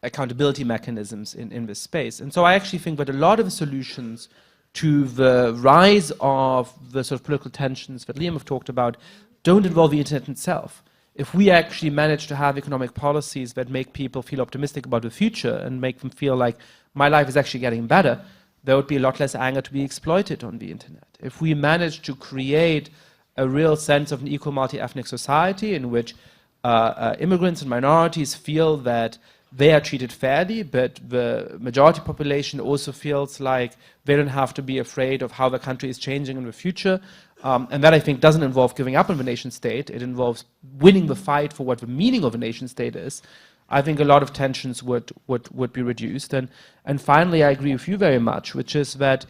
accountability mechanisms in this space. And so I actually think that a lot of the solutions to the rise of the sort of political tensions that Liam have talked about don't involve the internet itself. If we actually manage to have economic policies that make people feel optimistic about the future and make them feel like my life is actually getting better, there would be a lot less anger to be exploited on the internet. If we manage to create a real sense of an equal multi-ethnic society in which immigrants and minorities feel that they are treated fairly, but the majority population also feels like they don't have to be afraid of how the country is changing in the future. And that, I think, doesn't involve giving up on the nation state. It involves winning the fight for what the meaning of a nation state is. I think a lot of tensions would be reduced. And finally, I agree with you very much, which is that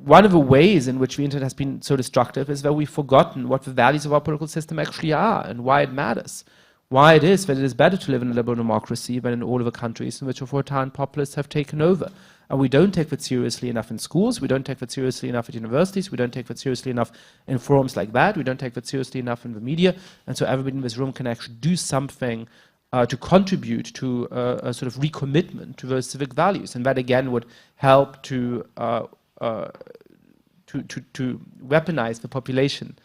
one of the ways in which the internet has been so destructive is that we've forgotten what the values of our political system actually are and why it matters. Why it is that it is better to live in a liberal democracy than in all of the countries in which authoritarian populists have taken over. And we don't take that seriously enough in schools, we don't take that seriously enough at universities, we don't take that seriously enough in forums like that, we don't take that seriously enough in the media, and so everybody in this room can actually do something to contribute to a sort of recommitment to those civic values. And that again would help to weaponize the population,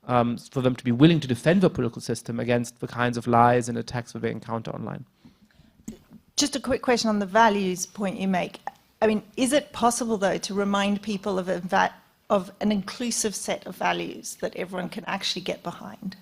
for them to be willing to defend the political system against the kinds of lies and attacks that they encounter online. Just a quick question on the values point you make. I mean, is it possible, though, to remind people of an inclusive set of values that everyone can actually get behind?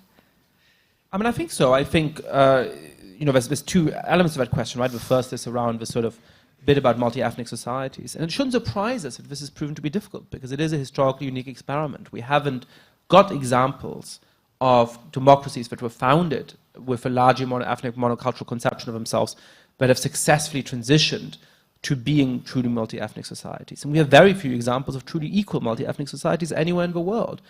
I mean, I think so. I think, there's two elements of that question, right? The first is around the sort of bit about multi-ethnic societies. And it shouldn't surprise us if this is proven to be difficult, because it is a historically unique experiment. We haven't got examples of democracies that were founded with a largely mono-ethnic, monocultural conception of themselves that have successfully transitioned to being truly multi-ethnic societies. And we have very few examples of truly equal multi-ethnic societies anywhere in the world.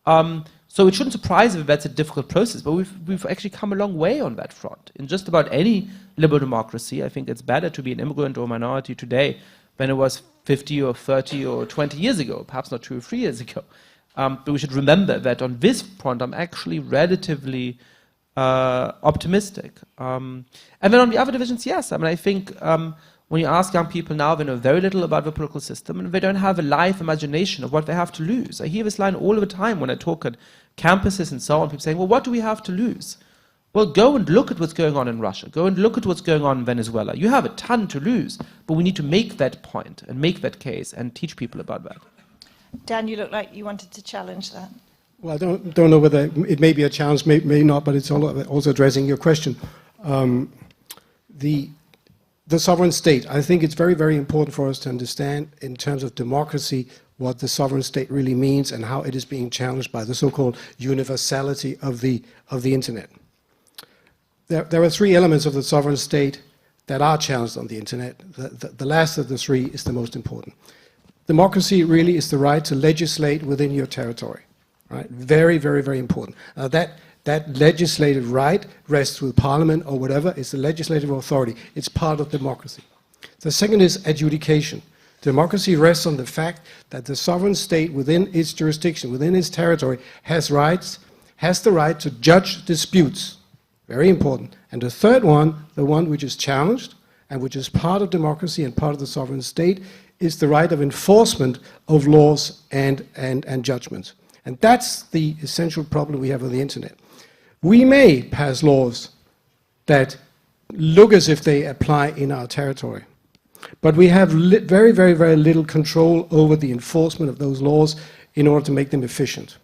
So it shouldn't surprise us if that's a difficult process, but we've actually come a long way on that front. In just about any liberal democracy, I think it's better to be an immigrant or a minority today than it was 50 or 30 or 20 years ago, perhaps not 2 or 3 years ago. But we should remember that on this front, I'm actually relatively optimistic. And then on the other divisions, yes. I mean, I think when you ask young people now, they know very little about the political system, and they don't have a live imagination of what they have to lose. I hear this line all the time when I talk at campuses and so on, people saying, well, what do we have to lose? Well, go and look at what's going on in Russia. Go and look at what's going on in Venezuela. You have a ton to lose, but we need to make that point and make that case and teach people about that. Dan, you look like you wanted to challenge that. Well, I don't know whether it may be a challenge, may not, but it's also addressing your question. The sovereign state, I think it's very, very important for us to understand in terms of democracy what the sovereign state really means and how it is being challenged by the so-called universality of the internet. There are three elements of the sovereign state that are challenged on the internet. The last of the three is the most important. Democracy really is the right to legislate within your territory. Right? Very, very, very important. That legislative right rests with parliament or whatever. It's the legislative authority. It's part of democracy. The second is adjudication. Democracy rests on the fact that the sovereign state within its jurisdiction, within its territory, has the right to judge disputes. Very important. And the third one, the one which is challenged and which is part of democracy and part of the sovereign state, is the right of enforcement of laws and judgments. And that's the essential problem we have with the internet. We may pass laws that look as if they apply in our territory, but we have very, very, very little control over the enforcement of those laws in order to make them efficient.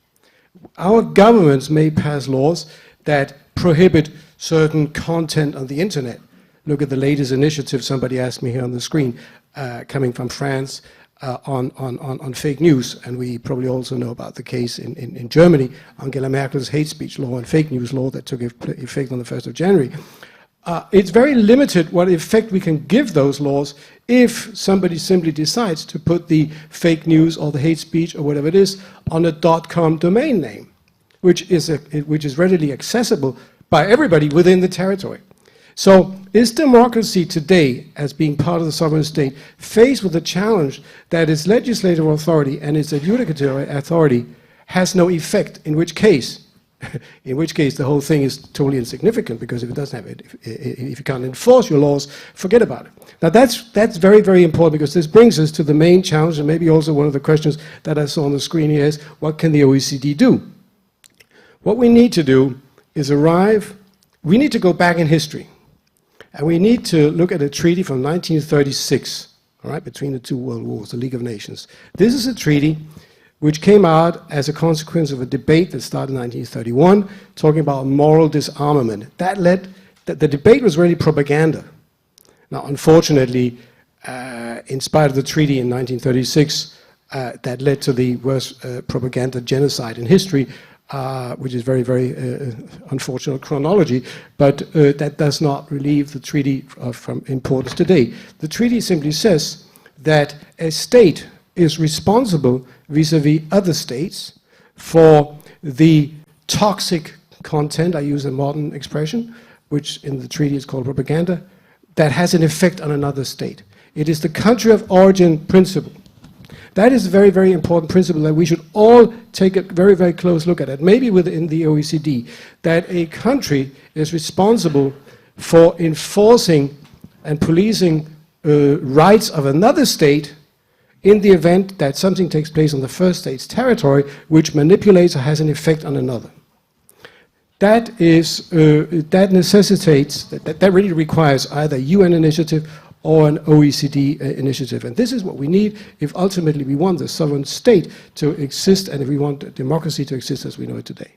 Our governments may pass laws that prohibit certain content on the internet. Look at the latest initiative, somebody asked me here on the screen, coming from France on fake news, and we probably also know about the case in Germany, Angela Merkel's hate speech law and fake news law that took effect on the 1st of January. It's very limited what effect we can give those laws if somebody simply decides to put the fake news or the hate speech or whatever it is on a .com domain name, which is readily accessible by everybody within the territory. So is democracy today, as being part of the sovereign state, faced with the challenge that its legislative authority and its adjudicatory authority has no effect, in which case the whole thing is totally insignificant, because if it doesn't have it, if you can't enforce your laws, forget about it. Now that's very, very important, because this brings us to the main challenge, and maybe also one of the questions that I saw on the screen here is, what can the OECD do? What we need to do is we need to go back in history. And we need to look at a treaty from 1936, all right, between the two world wars, the League of Nations. This is a treaty which came out as a consequence of a debate that started in 1931, talking about moral disarmament. The debate was really propaganda. Now, unfortunately, in spite of the treaty in 1936, that led to the worst propaganda genocide in history, which is very, very unfortunate chronology, but that does not relieve the treaty from importance today. The treaty simply says that a state is responsible vis-à-vis other states for the toxic content, I use a modern expression, which in the treaty is called propaganda, that has an effect on another state. It is the country of origin principle. That is a very, very important principle that we should all take a very, very close look at. It maybe within the OECD, that a country is responsible for enforcing and policing rights of another state in the event that something takes place on the first state's territory which manipulates or has an effect on another. That necessitates, that really requires either a UN initiative or an OECD initiative. And this is what we need if ultimately we want the sovereign state to exist and if we want democracy to exist as we know it today.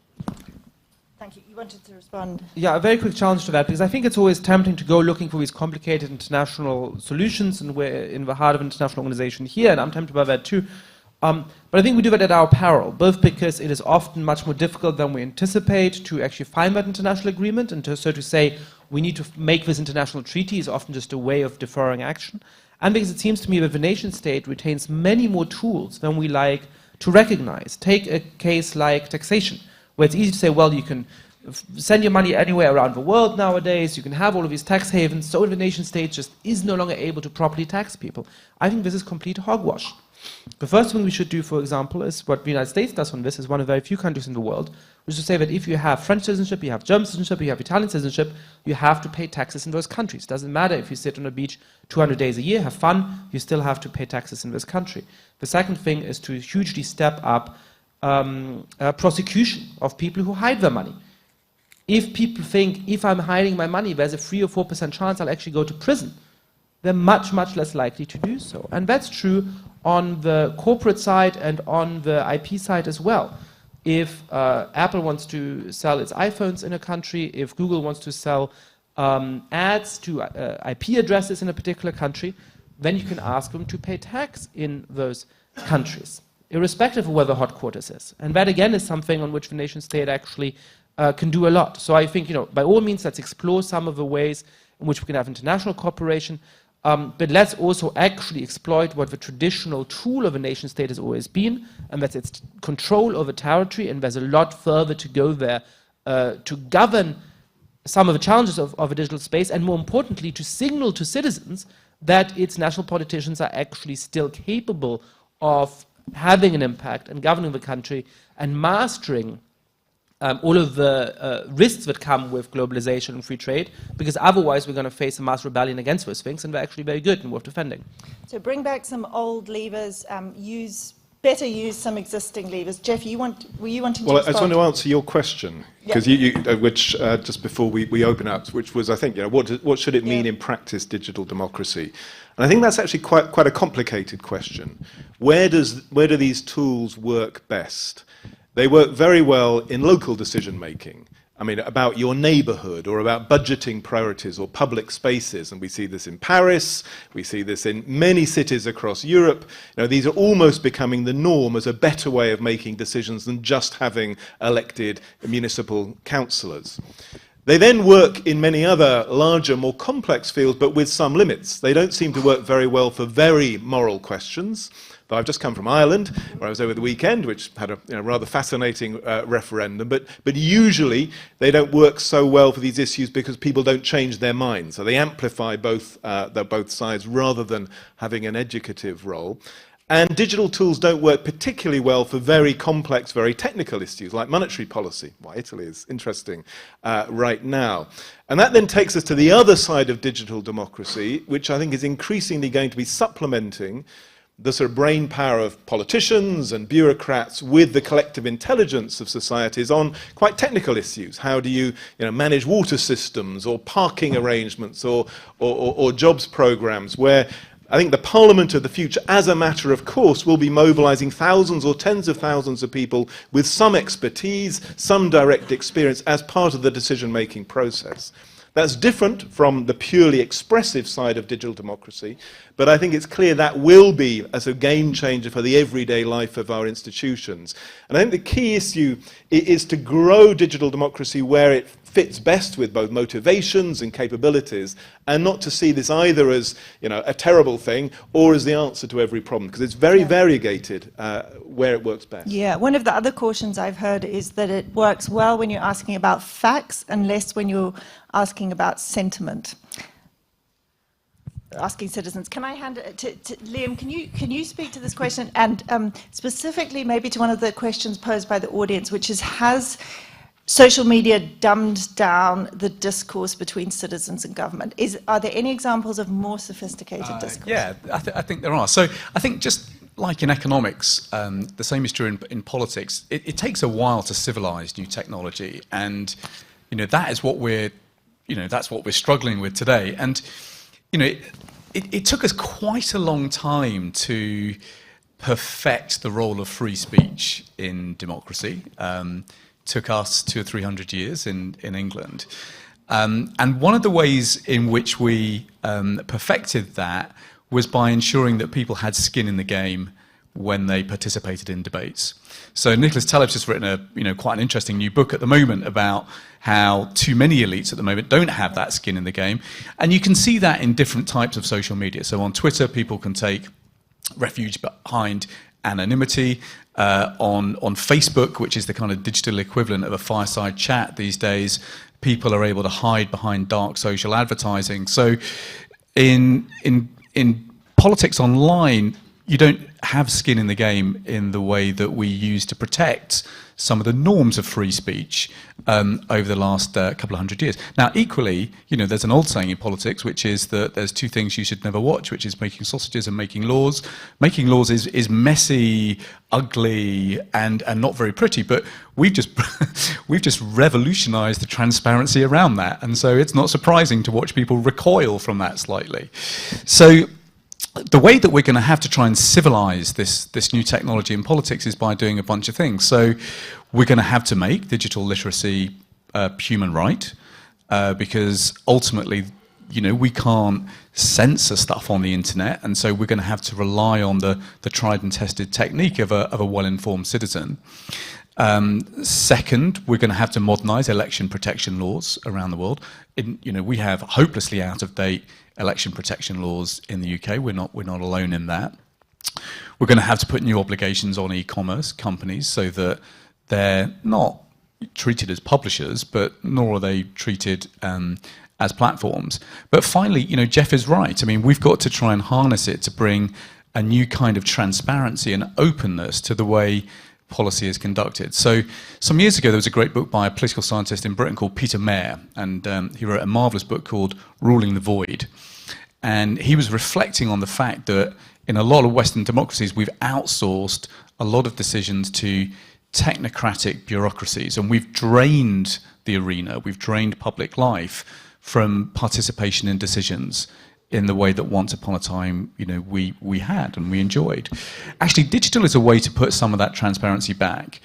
Thank you. You wanted to respond? Yeah, a very quick challenge to that, because I think it's always tempting to go looking for these complicated international solutions, and we're in the heart of an international organization here, and I'm tempted by that too. But I think we do that at our peril, both because it is often much more difficult than we anticipate to actually find that international agreement, and so to say, we need to make this international treaty is often just a way of deferring action, and because it seems to me that the nation state retains many more tools than we like to recognize. Take a case like taxation, where it's easy to say, well, you can send your money anywhere around the world nowadays, you can have all of these tax havens, so the nation state just is no longer able to properly tax people. I think this is complete hogwash. The first thing we should do, for example, is what the United States does on this, is one of very few countries in the world, which is to say that if you have French citizenship, you have German citizenship, you have Italian citizenship, you have to pay taxes in those countries. It doesn't matter if you sit on a beach 200 days a year, have fun, you still have to pay taxes in this country. The second thing is to hugely step up prosecution of people who hide their money. If people think, if I'm hiding my money, there's a 3 or 4% chance I'll actually go to prison, they're much, much less likely to do so. And that's true on the corporate side and on the IP side as well. If Apple wants to sell its iPhones in a country, if Google wants to sell ads to IP addresses in a particular country, then you can ask them to pay tax in those countries, irrespective of where the headquarters is. And that again is something on which the nation state actually can do a lot. So I think, by all means, let's explore some of the ways in which we can have international cooperation, but let's also actually exploit what the traditional tool of a nation state has always been, and that's its control over territory, and there's a lot further to go there to govern some of the challenges of a digital space, and more importantly, to signal to citizens that its national politicians are actually still capable of having an impact and governing the country and mastering all of the risks that come with globalization and free trade, because otherwise we're going to face a mass rebellion against those things, and they're actually very good and worth defending. So bring back some old levers, better use some existing levers. Jeff, were you wanting to respond? Well, I just want to answer your question, because which just before we open up, which was, I think, what should it mean in practice, digital democracy? And I think that's actually quite a complicated question. Where do these tools work best? They work very well in local decision making. I mean, about your neighborhood or about budgeting priorities or public spaces. And we see this in Paris, we see this in many cities across Europe. These are almost becoming the norm as a better way of making decisions than just having elected municipal councillors. They then work in many other larger, more complex fields, but with some limits. They don't seem to work very well for very moral questions. Though I've just come from Ireland, where I was over the weekend, which had a rather fascinating referendum. But usually they don't work so well for these issues because people don't change their minds. So they amplify both sides rather than having an educative role. And digital tools don't work particularly well for very complex, very technical issues like monetary policy. Why Italy is interesting right now. And that then takes us to the other side of digital democracy, which I think is increasingly going to be supplementing the sort of brain power of politicians and bureaucrats with the collective intelligence of societies on quite technical issues. How do you, manage water systems or parking arrangements or jobs programs, where I think the Parliament of the future, as a matter of course, will be mobilising thousands or tens of thousands of people with some expertise, some direct experience as part of the decision-making process. That's different from the purely expressive side of digital democracy, but I think it's clear that will be as a game changer for the everyday life of our institutions. And I think the key issue is to grow digital democracy where it fits best with both motivations and capabilities, and not to see this either as a terrible thing or as the answer to every problem, because it's very variegated where it works best. Yeah, one of the other cautions I've heard is that it works well when you're asking about facts and less when you're asking about sentiment. Asking citizens. Can I hand it to Liam? Can you speak to this question, and specifically maybe to one of the questions posed by the audience, which is, has social media dumbed down the discourse between citizens and government? Are there any examples of more sophisticated discourse? Yeah, I think there are. So I think just like in economics, the same is true in politics. It takes a while to civilise new technology, and that is what that's what we're struggling with today. And it took us quite a long time to perfect the role of free speech in democracy. Took us 200 or 300 years in England. And one of the ways in which we perfected that was by ensuring that people had skin in the game when they participated in debates. So Nicholas Taleb's just written quite an interesting new book at the moment about how too many elites at the moment don't have that skin in the game. And you can see that in different types of social media. So on Twitter, people can take refuge behind anonymity. On Facebook, which is the kind of digital equivalent of a fireside chat these days, people are able to hide behind dark social advertising. So in politics online, you don't have skin in the game in the way that we use to protect some of the norms of free speech. over the last couple of hundred years. Now, equally, there's an old saying in politics, which is that there's two things you should never watch, which is making sausages and making laws. Making laws is messy, ugly, and not very pretty, but we've just revolutionized the transparency around that, and so it's not surprising to watch people recoil from that slightly. So the way that we're going to have to try and civilize this new technology in politics is by doing a bunch of things. So we're going to have to make digital literacy a human right, because ultimately, we can't censor stuff on the internet, and so we're going to have to rely on the tried and tested technique of a well-informed citizen. Second, we're going to have to modernize election protection laws around the world. We have hopelessly out-of-date election protection laws in the UK. We're not alone in that. We're going to have to put new obligations on e-commerce companies so that they're not treated as publishers, but nor are they treated as platforms. But finally, Jeff is right. I mean, we've got to try and harness it to bring a new kind of transparency and openness to the way policy is conducted. So some years ago, there was a great book by a political scientist in Britain called Peter Mayer, and he wrote a marvellous book called Ruling the Void. And he was reflecting on the fact that in a lot of Western democracies, we've outsourced a lot of decisions to technocratic bureaucracies, and we've drained the arena, we've drained public life from participation in decisions in the way that once upon a time, we had and we enjoyed. Actually, digital is a way to put some of that transparency back.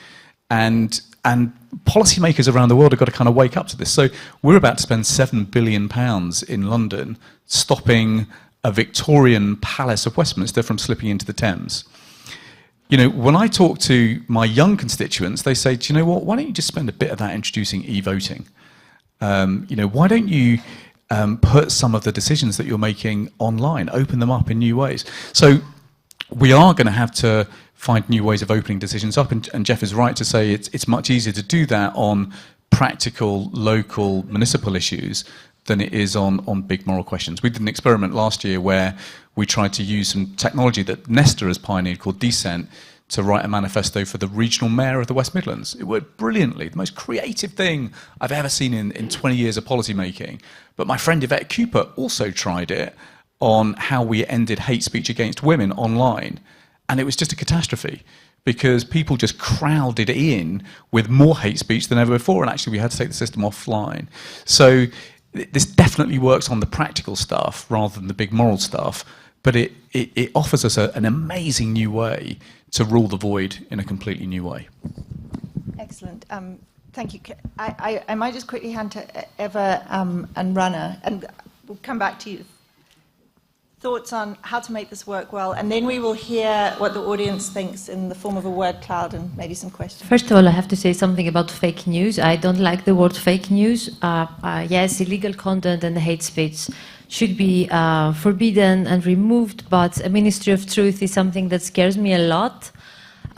And policymakers around the world have got to kind of wake up to this. So we're about to spend £7 billion in London stopping a Victorian palace of Westminster from slipping into the Thames. When I talk to my young constituents, they say, do you know what, why don't you just spend a bit of that introducing e-voting? Why don't you put some of the decisions that you're making online, open them up in new ways? So we are going to have to find new ways of opening decisions up, and Jeff is right to say it's much easier to do that on practical, local, municipal issues than it is on big moral questions. We did an experiment last year where we tried to use some technology that Nestor has pioneered called Descent to write a manifesto for the regional mayor of the West Midlands. It worked brilliantly, the most creative thing I've ever seen in 20 years of policy making. But my friend Yvette Cooper also tried it on how we ended hate speech against women online. And it was just a catastrophe because people just crowded in with more hate speech than ever before, and actually we had to take the system offline. So this definitely works on the practical stuff rather than the big moral stuff, but it offers us an amazing new way to rule the void in a completely new way. Excellent. Thank you. I might just quickly hand to Eva and Rana, and we'll come back to you. Thoughts on how to make this work well, and then we will hear what the audience thinks in the form of a word cloud and maybe some questions. First of all, I have to say something about fake news. I don't like the word fake news. Yes, illegal content and hate speech should be forbidden and removed, but a ministry of truth is something that scares me a lot.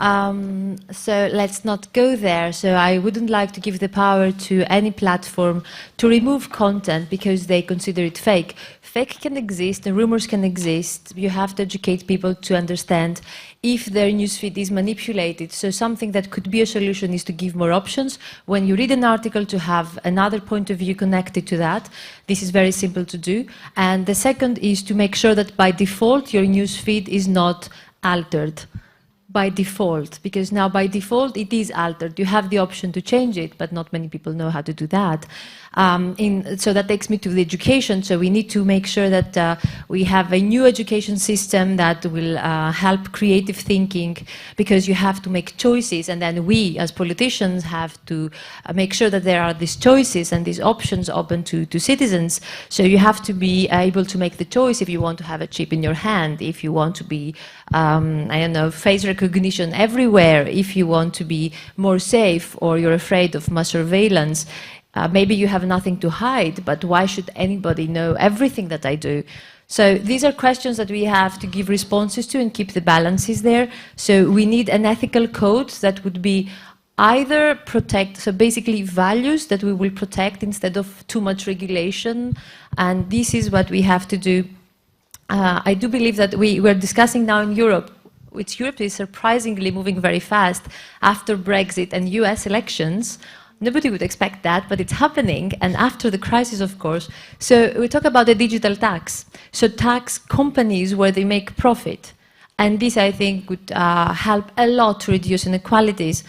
So let's not go there. So I wouldn't like to give the power to any platform to remove content because they consider it fake. Fake can exist and rumors can exist. You have to educate people to understand if their newsfeed is manipulated. So something that could be a solution is to give more options. When you read an article, to have another point of view connected to that. This is very simple to do. And the second is to make sure that by default your newsfeed is not altered. By default, because now by default it is altered. You have the option to change it, but not many people know how to do that. So that takes me to the education. So we need to make sure that we have a new education system that will help creative thinking, because you have to make choices, and then we as politicians have to make sure that there are these choices and these options open to citizens. So you have to be able to make the choice if you want to have a chip in your hand, if you want to be, I don't know, face recognition everywhere, if you want to be more safe or you're afraid of mass surveillance. Maybe you have nothing to hide, but why should anybody know everything that I do? So these are questions that we have to give responses to and keep the balances there. So we need an ethical code that would be either protect, so basically values that we will protect instead of too much regulation. And this is what we have to do. I do believe that we're discussing now in Europe, which Europe is surprisingly moving very fast after Brexit and US elections. Nobody would expect that, but it's happening, and after the crisis, of course. So we talk about the digital tax. So tax companies where they make profit. And this, I think, would help a lot to reduce inequalities.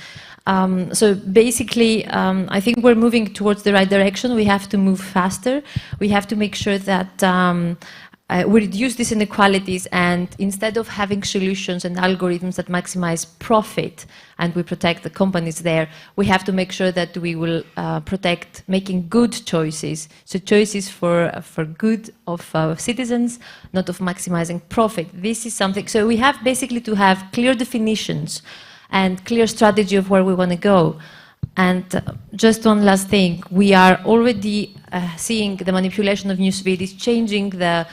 So basically, I think we're moving towards the right direction. We have to move faster. We have to make sure that we reduce these inequalities, and instead of having solutions and algorithms that maximize profit and we protect the companies there, we have to make sure that we will protect making good choices. So choices for good of citizens, not of maximizing profit. This is something, so we have basically to have clear definitions and clear strategy of where we want to go. And just one last thing, we are already seeing the manipulation of news feed is changing the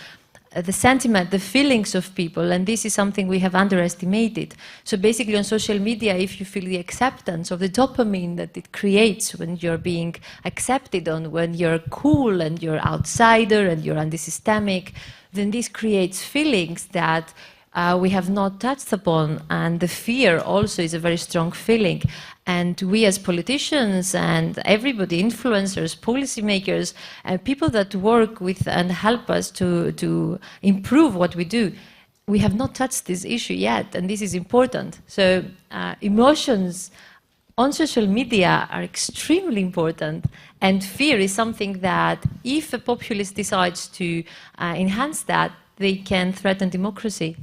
sentiment, the feelings of people, and this is something we have underestimated. So basically on social media, if you feel the acceptance of the dopamine that it creates when you're being accepted on, when you're cool and you're outsider and you're anti-systemic, then this creates feelings that we have not touched upon, and the fear also is a very strong feeling. And we as politicians and everybody, influencers, policymakers, people that work with and help us to improve what we do, we have not touched this issue yet, and this is important. So emotions on social media are extremely important, and fear is something that if a populist decides to enhance that, they can threaten democracy.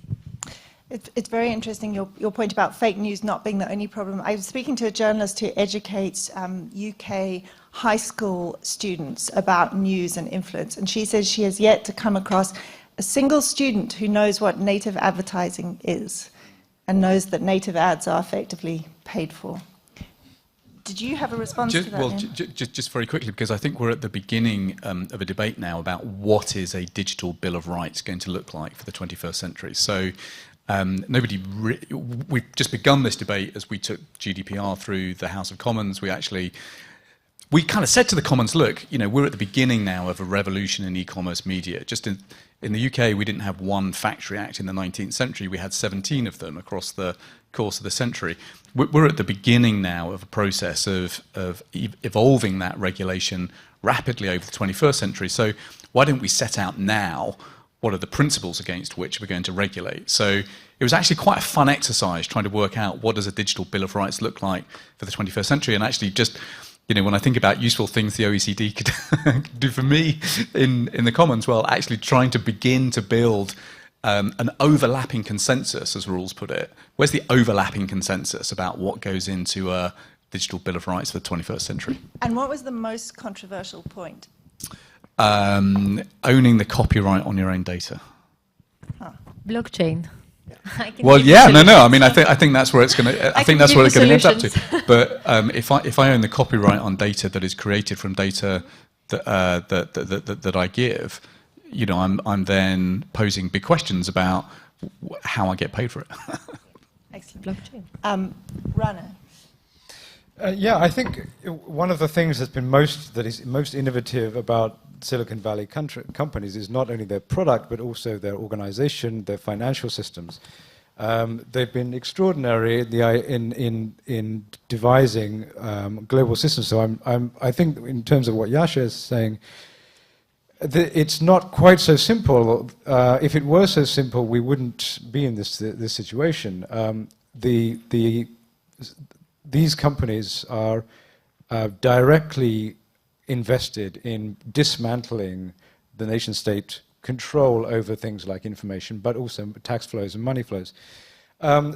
It's very interesting, your point about fake news not being the only problem. I was speaking to a journalist who educates UK high school students about news and influence, and she says she has yet to come across a single student who knows what native advertising is and knows that native ads are effectively paid for. Did you have a response to that? Well, just very quickly, because I think we're at the beginning of a debate now about what is a digital bill of rights going to look like for the 21st century. So we've just begun this debate as we took GDPR through the House of Commons. We kind of said to the Commons, look, we're at the beginning now of a revolution in e-commerce media. Just in the UK, we didn't have one Factory Act in the 19th century. We had 17 of them across the course of the century. We're at the beginning now of a process of evolving that regulation rapidly over the 21st century. So why don't we set out now what are the principles against which we're going to regulate? So it was actually quite a fun exercise trying to work out what does a digital bill of rights look like for the 21st century. And actually just, when I think about useful things the OECD could do for me in the Commons, well, actually trying to begin to build an overlapping consensus, as Rules put it. Where's the overlapping consensus about what goes into a digital bill of rights for the 21st century? And what was the most controversial point? Owning the copyright on your own data. Huh. Blockchain. Well, yeah, no. I mean, I think that's where it's going to. I think that's where it's going to end up to. But if I own the copyright on data that is created from data that I give, I'm then posing big questions about how I get paid for it. Excellent. Blockchain. Rana. Yeah, I think one of the things that is most innovative about Silicon Valley companies is not only their product, but also their organization, their financial systems. They've been extraordinary in devising global systems. So I think in terms of what Yasha is saying, it's not quite so simple. If it were so simple, we wouldn't be in this situation. These companies are directly invested in dismantling the nation-state control over things like information, but also tax flows and money flows.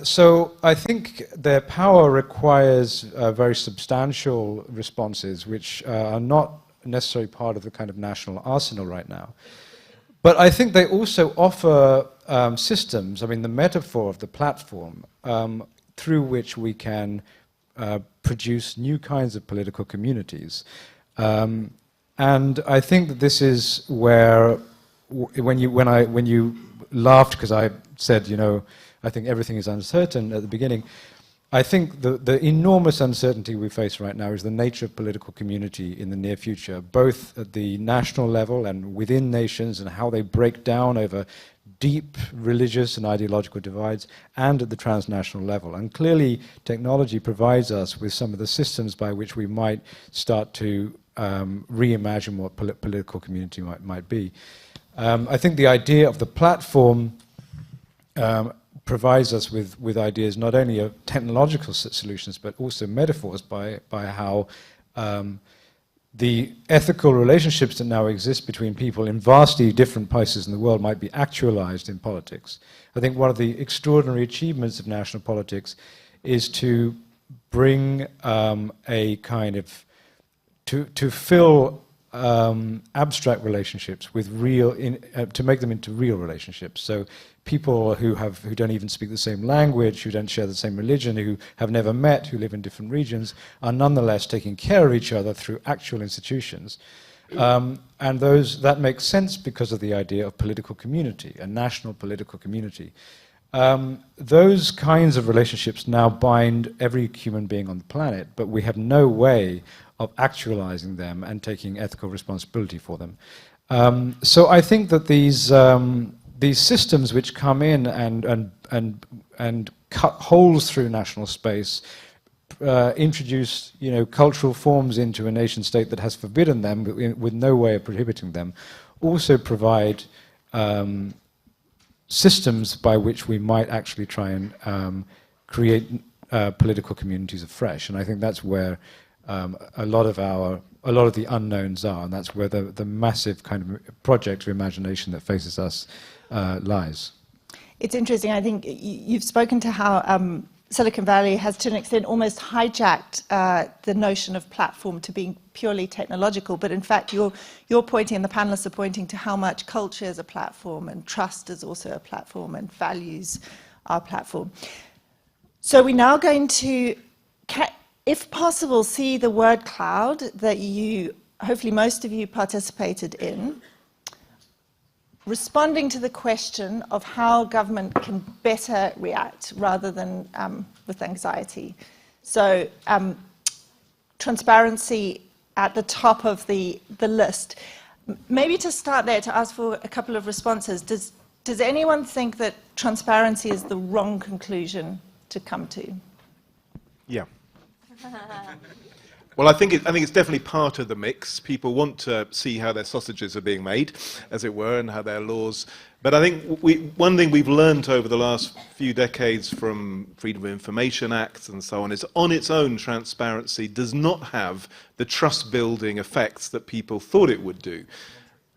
So I think their power requires very substantial responses, which are not necessarily part of the kind of national arsenal right now. But I think they also offer systems, the metaphor of the platform, through which we can produce new kinds of political communities. And I think that this is where, when you laughed because I said, I think everything is uncertain at the beginning, I think the enormous uncertainty we face right now is the nature of political community in the near future, both at the national level and within nations, and how they break down over deep religious and ideological divides, and at the transnational level. And clearly, technology provides us with some of the systems by which we might start to reimagine what political community might be. I think the idea of the platform provides us with ideas not only of technological solutions, but also metaphors by how the ethical relationships that now exist between people in vastly different places in the world might be actualized in politics. I think one of the extraordinary achievements of national politics is to bring a kind of, to fill abstract relationships with real, to make them into real relationships. So people who don't even speak the same language, who don't share the same religion, who have never met, who live in different regions, are nonetheless taking care of each other through actual institutions. And that makes sense because of the idea of political community, a national political community. Those kinds of relationships now bind every human being on the planet, but we have no way of actualizing them and taking ethical responsibility for them. So I think that these systems which come in and cut holes through national space, introduce cultural forms into a nation state that has forbidden them, but with no way of prohibiting them, also provide systems by which we might actually try and create political communities afresh. And I think that's where a lot of the unknowns are, and that's where the massive kind of project of imagination that faces us lies. It's interesting. I think you've spoken to how Silicon Valley has, to an extent, almost hijacked the notion of platform to being purely technological. But in fact, you're pointing, and the panelists are pointing to how much culture is a platform, and trust is also a platform, and values are a platform. So we're now going to, if possible, see the word cloud that hopefully most of you participated in, responding to the question of how government can better react rather than with anxiety. So transparency at the top of the list. Maybe to start there, to ask for a couple of responses, does anyone think that transparency is the wrong conclusion to come to? Yeah. Well, I think it's definitely part of the mix. People want to see how their sausages are being made, as it were, and how their laws. But I think one thing we've learned over the last few decades from Freedom of Information Acts and so on is, on its own, transparency does not have the trust-building effects that people thought it would do,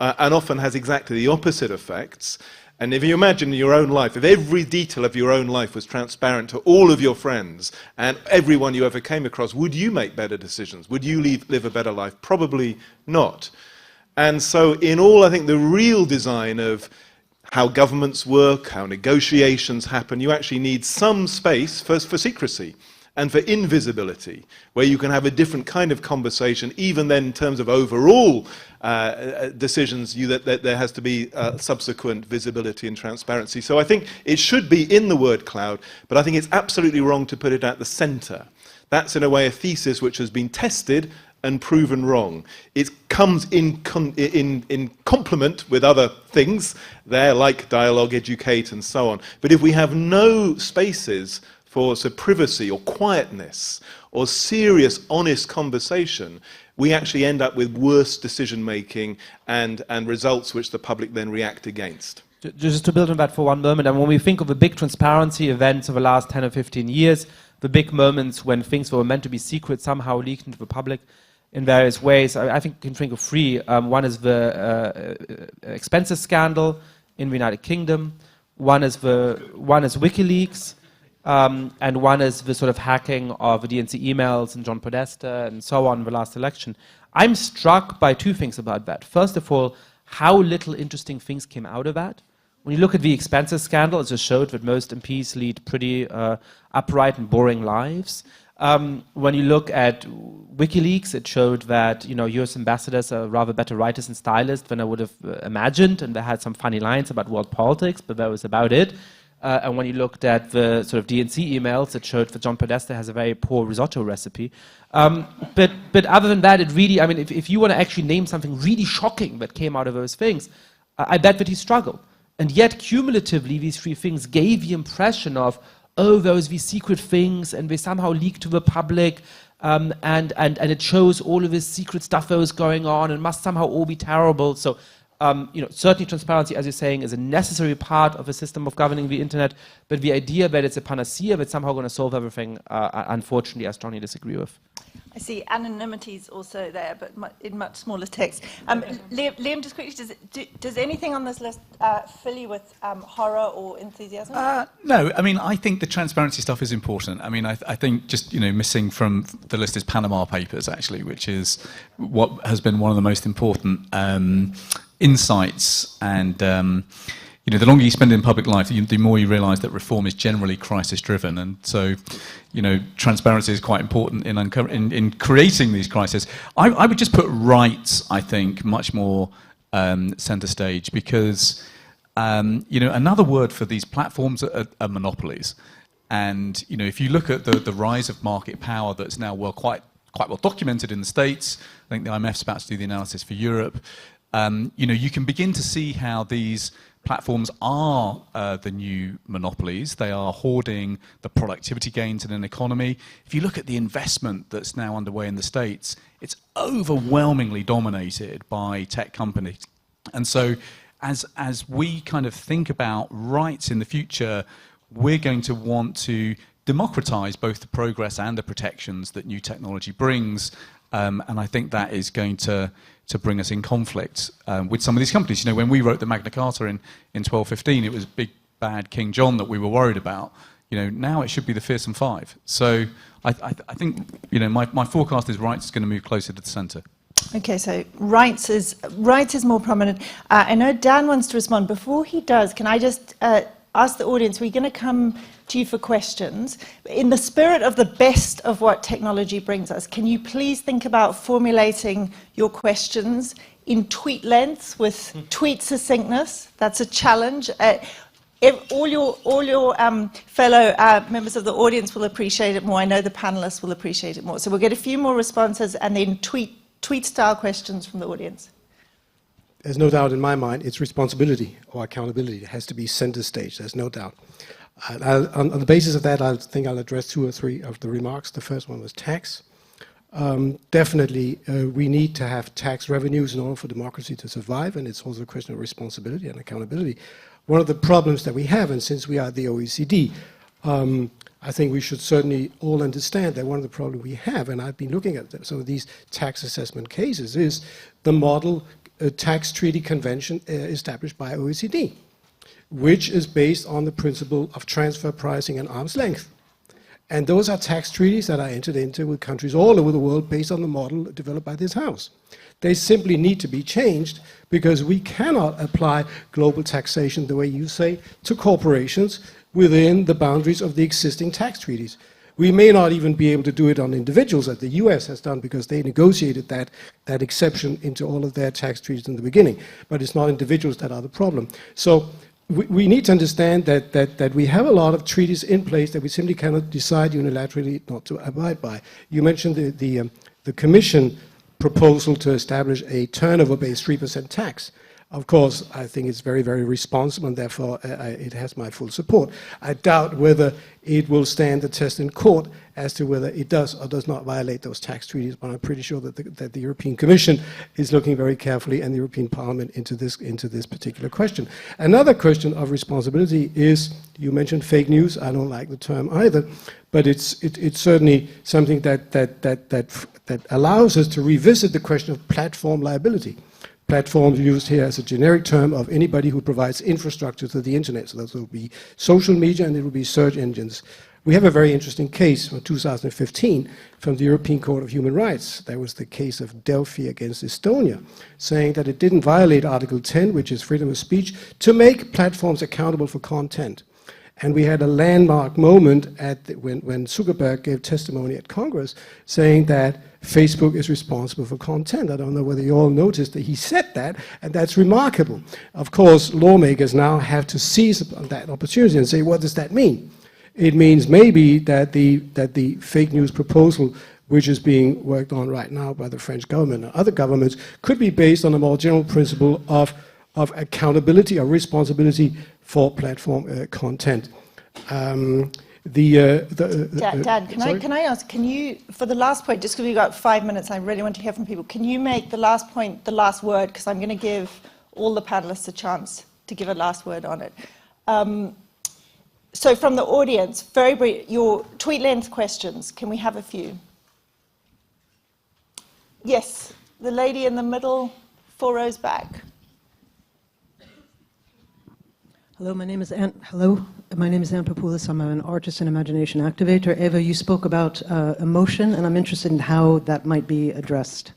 and often has exactly the opposite effects. And if you imagine your own life, if every detail of your own life was transparent to all of your friends and everyone you ever came across, would you make better decisions? Would you live a better life? Probably not. And so in all, I think the real design of how governments work, how negotiations happen, you actually need some space first for secrecy and for invisibility, where you can have a different kind of conversation, even then in terms of overall decisions, that there has to be subsequent visibility and transparency. So I think it should be in the word cloud, but I think it's absolutely wrong to put it at the center. That's in a way a thesis which has been tested and proven wrong. It comes in complement with other things there, like dialogue, educate, and so on. But if we have no spaces for privacy or quietness or serious, honest conversation, we actually end up with worse decision-making and results which the public then react against. Just to build on that for one moment, and when we think of the big transparency events of the last 10 or 15 years, the big moments when things were meant to be secret somehow leaked into the public in various ways, I think you can think of three. One is the expenses scandal in the United Kingdom, one is WikiLeaks, and one is the sort of hacking of the DNC emails and John Podesta and so on in the last election. I'm struck by two things about that. First of all, how little interesting things came out of that. When you look at the expenses scandal, it just showed that most MPs lead pretty upright and boring lives. When you look at WikiLeaks, it showed that US ambassadors are rather better writers and stylists than I would have imagined, and they had some funny lines about world politics, but that was about it. And when you looked at the sort of DNC emails, it showed that John Podesta has a very poor risotto recipe. But other than that, it really, if you want to actually name something really shocking that came out of those things, I bet that he struggled. And yet, cumulatively, these three things gave the impression of, oh, those these secret things, and they somehow leak to the public, and it shows all of this secret stuff that was going on, and must somehow all be terrible. So, certainly transparency, as you're saying, is a necessary part of a system of governing the internet, but the idea that it's a panacea that's somehow going to solve everything, unfortunately, I strongly disagree with. I see anonymity is also there, but in much smaller text. Liam, just quickly, does anything on this list fill you with horror or enthusiasm? No, I mean, I think the transparency stuff is important. I mean, I think just, missing from the list is Panama Papers, actually, which is what has been one of the most important insights. And the longer you spend in public life, the more you realise that reform is generally crisis-driven, and so, transparency is quite important in creating these crises. I would just put rights, I think, much more centre stage, because another word for these platforms are monopolies, and if you look at the rise of market power that's now quite well documented in the States, I think the IMF's about to do the analysis for Europe. You can begin to see how these platforms are the new monopolies. They are hoarding the productivity gains in an economy. If you look at the investment that's now underway in the States, it's overwhelmingly dominated by tech companies. And so as we kind of think about rights in the future, we're going to want to democratize both the progress and the protections that new technology brings. And I think that is going to bring us in conflict with some of these companies. When we wrote the Magna Carta in 1215, it was big bad King John that we were worried about. Now it should be the fearsome five. So I think my forecast is rights is going to move closer to the centre. Okay, so rights is more prominent. I know Dan wants to respond. Before he does, can I just ask the audience, we're going to come to you for questions. In the spirit of the best of what technology brings us, can you please think about formulating your questions in tweet lengths with tweet succinctness? That's a challenge. All your fellow members of the audience will appreciate it more. I know the panelists will appreciate it more. So we'll get a few more responses and then tweet-style questions from the audience. There's no doubt in my mind it's responsibility or accountability. It has to be center stage, there's no doubt. On the basis of that, I think I'll address two or three of the remarks. The first one was tax. Definitely, we need to have tax revenues in order for democracy to survive, and it's also a question of responsibility and accountability. One of the problems that we have, and since we are the OECD, I think we should certainly all understand that one of the problems we have, and I've been looking at some of these tax assessment cases, is the model tax treaty convention established by OECD, which is based on the principle of transfer pricing and arm's length. And those are tax treaties that are entered into with countries all over the world based on the model developed by this House. They simply need to be changed because we cannot apply global taxation, the way you say, to corporations within the boundaries of the existing tax treaties. We may not even be able to do it on individuals, as the US has done, because they negotiated that exception into all of their tax treaties in the beginning. But it's not individuals that are the problem. So we need to understand that we have a lot of treaties in place that we simply cannot decide unilaterally not to abide by. You mentioned the Commission proposal to establish a turnover-based 3% tax. Of course, I think it's very, very responsible, and therefore it has my full support. I doubt whether it will stand the test in court as to whether it does or does not violate those tax treaties, but I'm pretty sure that the European Commission is looking very carefully, and the European Parliament, into this particular question. Another question of responsibility is, you mentioned fake news. I don't like the term either, but it's certainly something that allows us to revisit the question of platform liability. Platforms used here as a generic term of anybody who provides infrastructure to the internet. So that will be social media and it will be search engines. We have a very interesting case from 2015 from the European Court of Human Rights. That was the case of Delphi against Estonia, saying that it didn't violate Article 10, which is freedom of speech, to make platforms accountable for content. And we had a landmark moment when Zuckerberg gave testimony at Congress saying that Facebook is responsible for content. I don't know whether you all noticed that he said that, and that's remarkable. Of course, lawmakers now have to seize upon that opportunity and say, what does that mean? It means maybe that the fake news proposal, which is being worked on right now by the French government and other governments, could be based on a more general principle of of accountability or responsibility for platform content. Dan, can I ask, can you, for the last point, just because we've got 5 minutes, I really want to hear from people, can you make the last point the last word? Because I'm going to give all the panelists a chance to give a last word on it. So from the audience, very brief, your tweet length questions, can we have a few? Yes, the lady in the middle, 4 rows back. Hello, my name is Anne Papoulis. I'm an artist and imagination activator. Eva, you spoke about emotion, and I'm interested in how that might be addressed.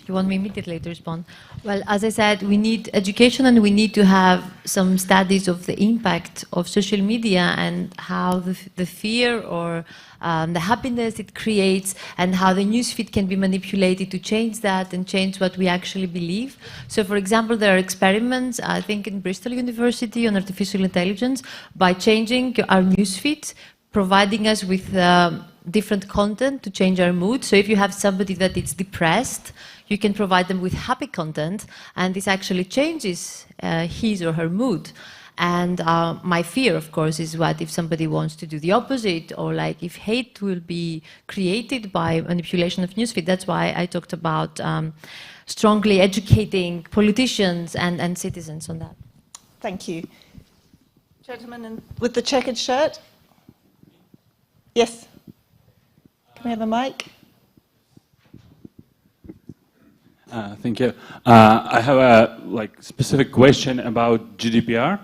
You want me immediately to respond? Well, as I said, we need education and we need to have some studies of the impact of social media and how the fear or the happiness it creates and how the newsfeed can be manipulated to change that and change what we actually believe. So, for example, there are experiments, I think in Bristol University on artificial intelligence, by changing our newsfeed, providing us with different content to change our mood. So if you have somebody that is depressed, you can provide them with happy content, and this actually changes his or her mood. And my fear, of course, is what if somebody wants to do the opposite, or like if hate will be created by manipulation of newsfeed. That's why I talked about strongly educating politicians and citizens on that. Thank you. Gentleman with the checkered shirt. Yes. Can we have a mic? Thank you. I have a specific question about GDPR.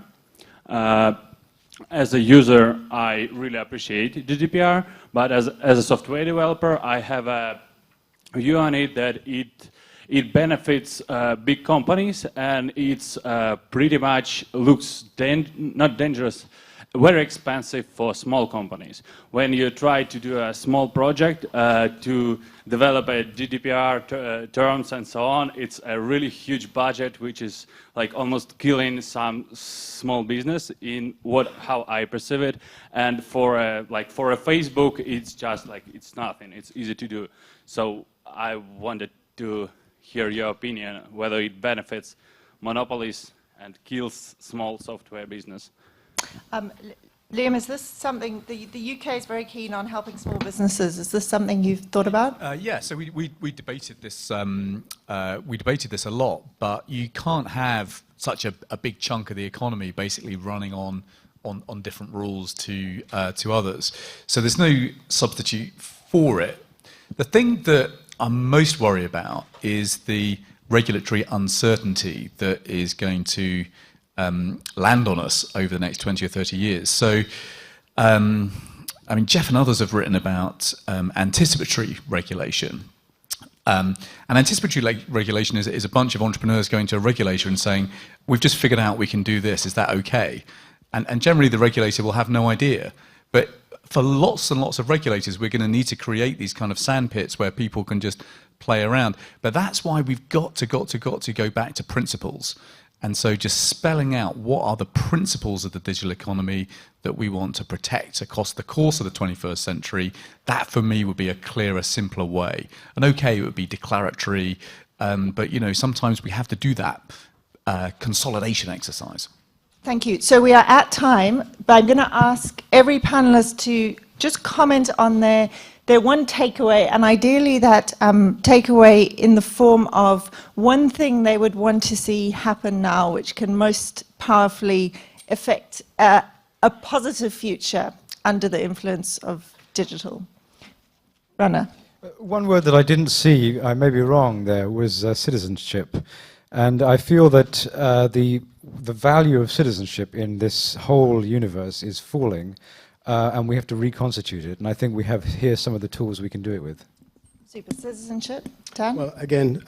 As a user, I really appreciate GDPR, but as a software developer, I have a view on it that it benefits big companies, and it's pretty much looks not dangerous, very expensive for small companies. When you try to do a small project to develop a GDPR terms and so on, it's a really huge budget, which is like almost killing some small business in how I perceive it. And for a Facebook, it's just it's nothing. It's easy to do. So I wanted to hear your opinion whether it benefits monopolies and kills small software business. Liam, is this something, the UK is very keen on helping small businesses. Is this something you've thought about? Yeah, so we debated this a lot, but you can't have such a big chunk of the economy basically running on different rules to others. So there's no substitute for it. The thing that I'm most worried about is the regulatory uncertainty that is going to land on us over the next 20 or 30 years. So, I mean, Jeff and others have written about anticipatory regulation. And anticipatory regulation is a bunch of entrepreneurs going to a regulator and saying, we've just figured out we can do this, is that okay? And generally the regulator will have no idea. But for lots and lots of regulators, we're going to need to create these kind of sandpits where people can just play around. But that's why we've got to go back to principles. And so just spelling out what are the principles of the digital economy that we want to protect across the course of the 21st century, that for me would be a clearer, simpler way. And okay, it would be declaratory, but sometimes we have to do that consolidation exercise. Thank you. So we are at time, but I'm going to ask every panelist to just comment on their one takeaway, and ideally that takeaway in the form of one thing they would want to see happen now, which can most powerfully affect a positive future under the influence of digital. Rana. One word that I didn't see, I may be wrong there, was citizenship. And I feel that the value of citizenship in this whole universe is falling. And we have to reconstitute it. And I think we have here some of the tools we can do it with. Super. Citizenship. Dan? Well, again,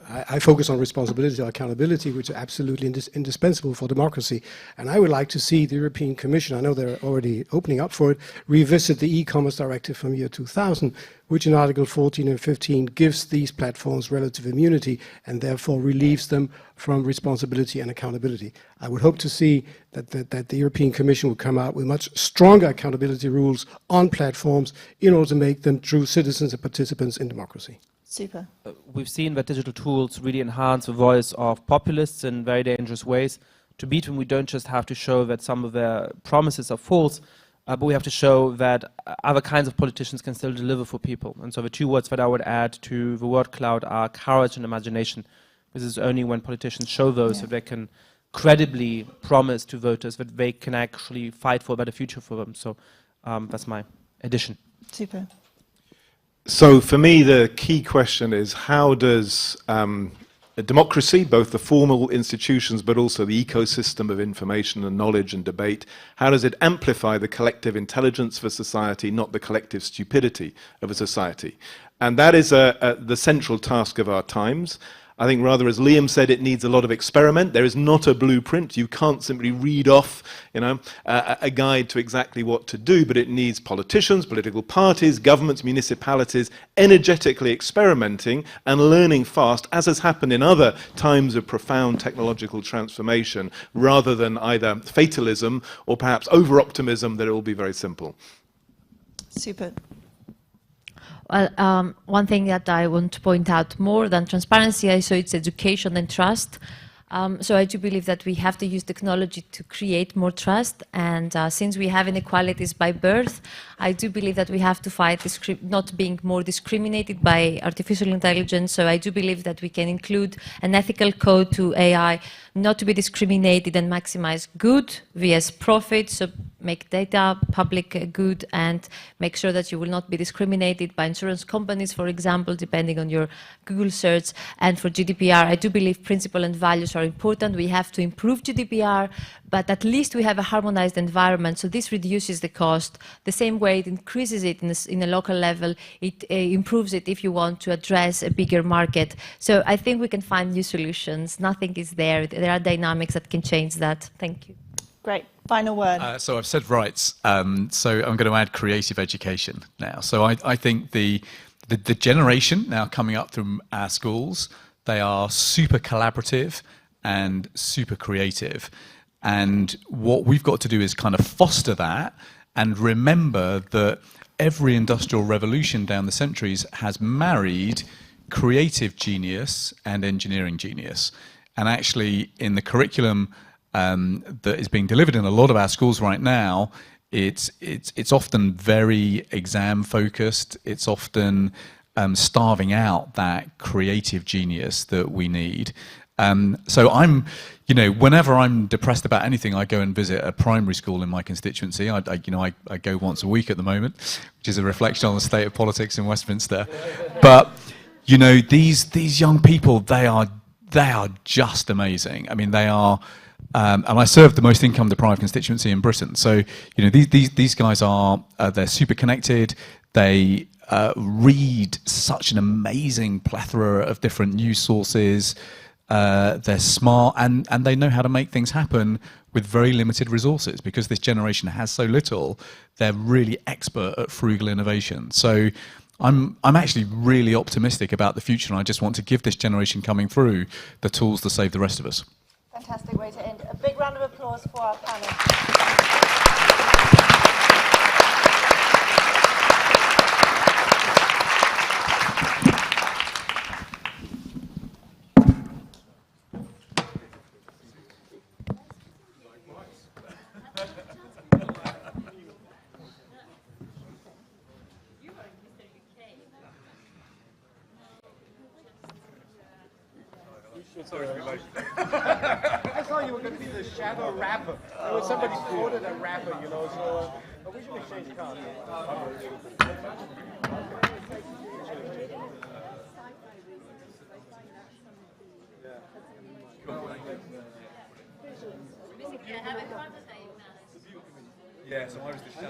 I focus on responsibility or accountability, which are absolutely indispensable for democracy. And I would like to see the European Commission, I know they're already opening up for it, revisit the e-commerce directive from year 2000, which in Article 14 and 15 gives these platforms relative immunity and therefore relieves them from responsibility and accountability. I would hope to see that the European Commission will come out with much stronger accountability rules on platforms in order to make them true citizens and participants in democracy. Super. We've seen that digital tools really enhance the voice of populists in very dangerous ways. To beat them, we don't just have to show that some of their promises are false, but we have to show that other kinds of politicians can still deliver for people. And so the two words that I would add to the word cloud are courage and imagination. This is only when politicians show those that they can credibly promise to voters that they can actually fight for a better future for them. So that's my addition. Super. So for me, the key question is, how does a democracy, both the formal institutions but also the ecosystem of information and knowledge and debate, how does it amplify the collective intelligence of a society, not the collective stupidity of a society? And that is the central task of our times. I think rather, as Liam said, it needs a lot of experiment. There is not a blueprint. You can't simply read off, a guide to exactly what to do, but it needs politicians, political parties, governments, municipalities, energetically experimenting and learning fast, as has happened in other times of profound technological transformation, rather than either fatalism or perhaps over-optimism that it will be very simple. Super. Well, one thing that I want to point out more than transparency, so it's education and trust. So I do believe that we have to use technology to create more trust. And since we have inequalities by birth, I do believe that we have to fight not being more discriminated by artificial intelligence. So I do believe that we can include an ethical code to AI, not to be discriminated and maximize good vs profit. So make data public good and make sure that you will not be discriminated by insurance companies, for example, depending on your Google search. And for GDPR, I do believe principles and values are important. We have to improve GDPR, but at least we have a harmonized environment. So this reduces the cost. The same way it increases it in a local level, it improves it if you want to address a bigger market. So I think we can find new solutions. Nothing is there. There are dynamics that can change that. Thank you. Great. Final word. So I've said rights. So I'm going to add creative education now. So I think the generation now coming up from our schools, they are super collaborative and super creative. And what we've got to do is kind of foster that and remember that every industrial revolution down the centuries has married creative genius and engineering genius. And actually in the curriculum that is being delivered in a lot of our schools right now, it's often very exam focused. It's often starving out that creative genius that we need. So I'm, whenever I'm depressed about anything, I go and visit a primary school in my constituency. I go once a week at the moment, which is a reflection on the state of politics in Westminster. But these young people, they are just amazing. I mean, they are. And I serve the most income-deprived constituency in Britain. So, these guys are, they're super connected. They read such an amazing plethora of different news sources. They're smart and they know how to make things happen with very limited resources. Because this generation has so little, they're really expert at frugal innovation. So I'm actually really optimistic about the future, and I just want to give this generation coming through the tools to save the rest of us. Fantastic way to end. A big round of applause for our panel. I thought you were going to be the shadow rapper. There was somebody quoted a rapper, so we should exchange cards. Yeah, so I was the shadow.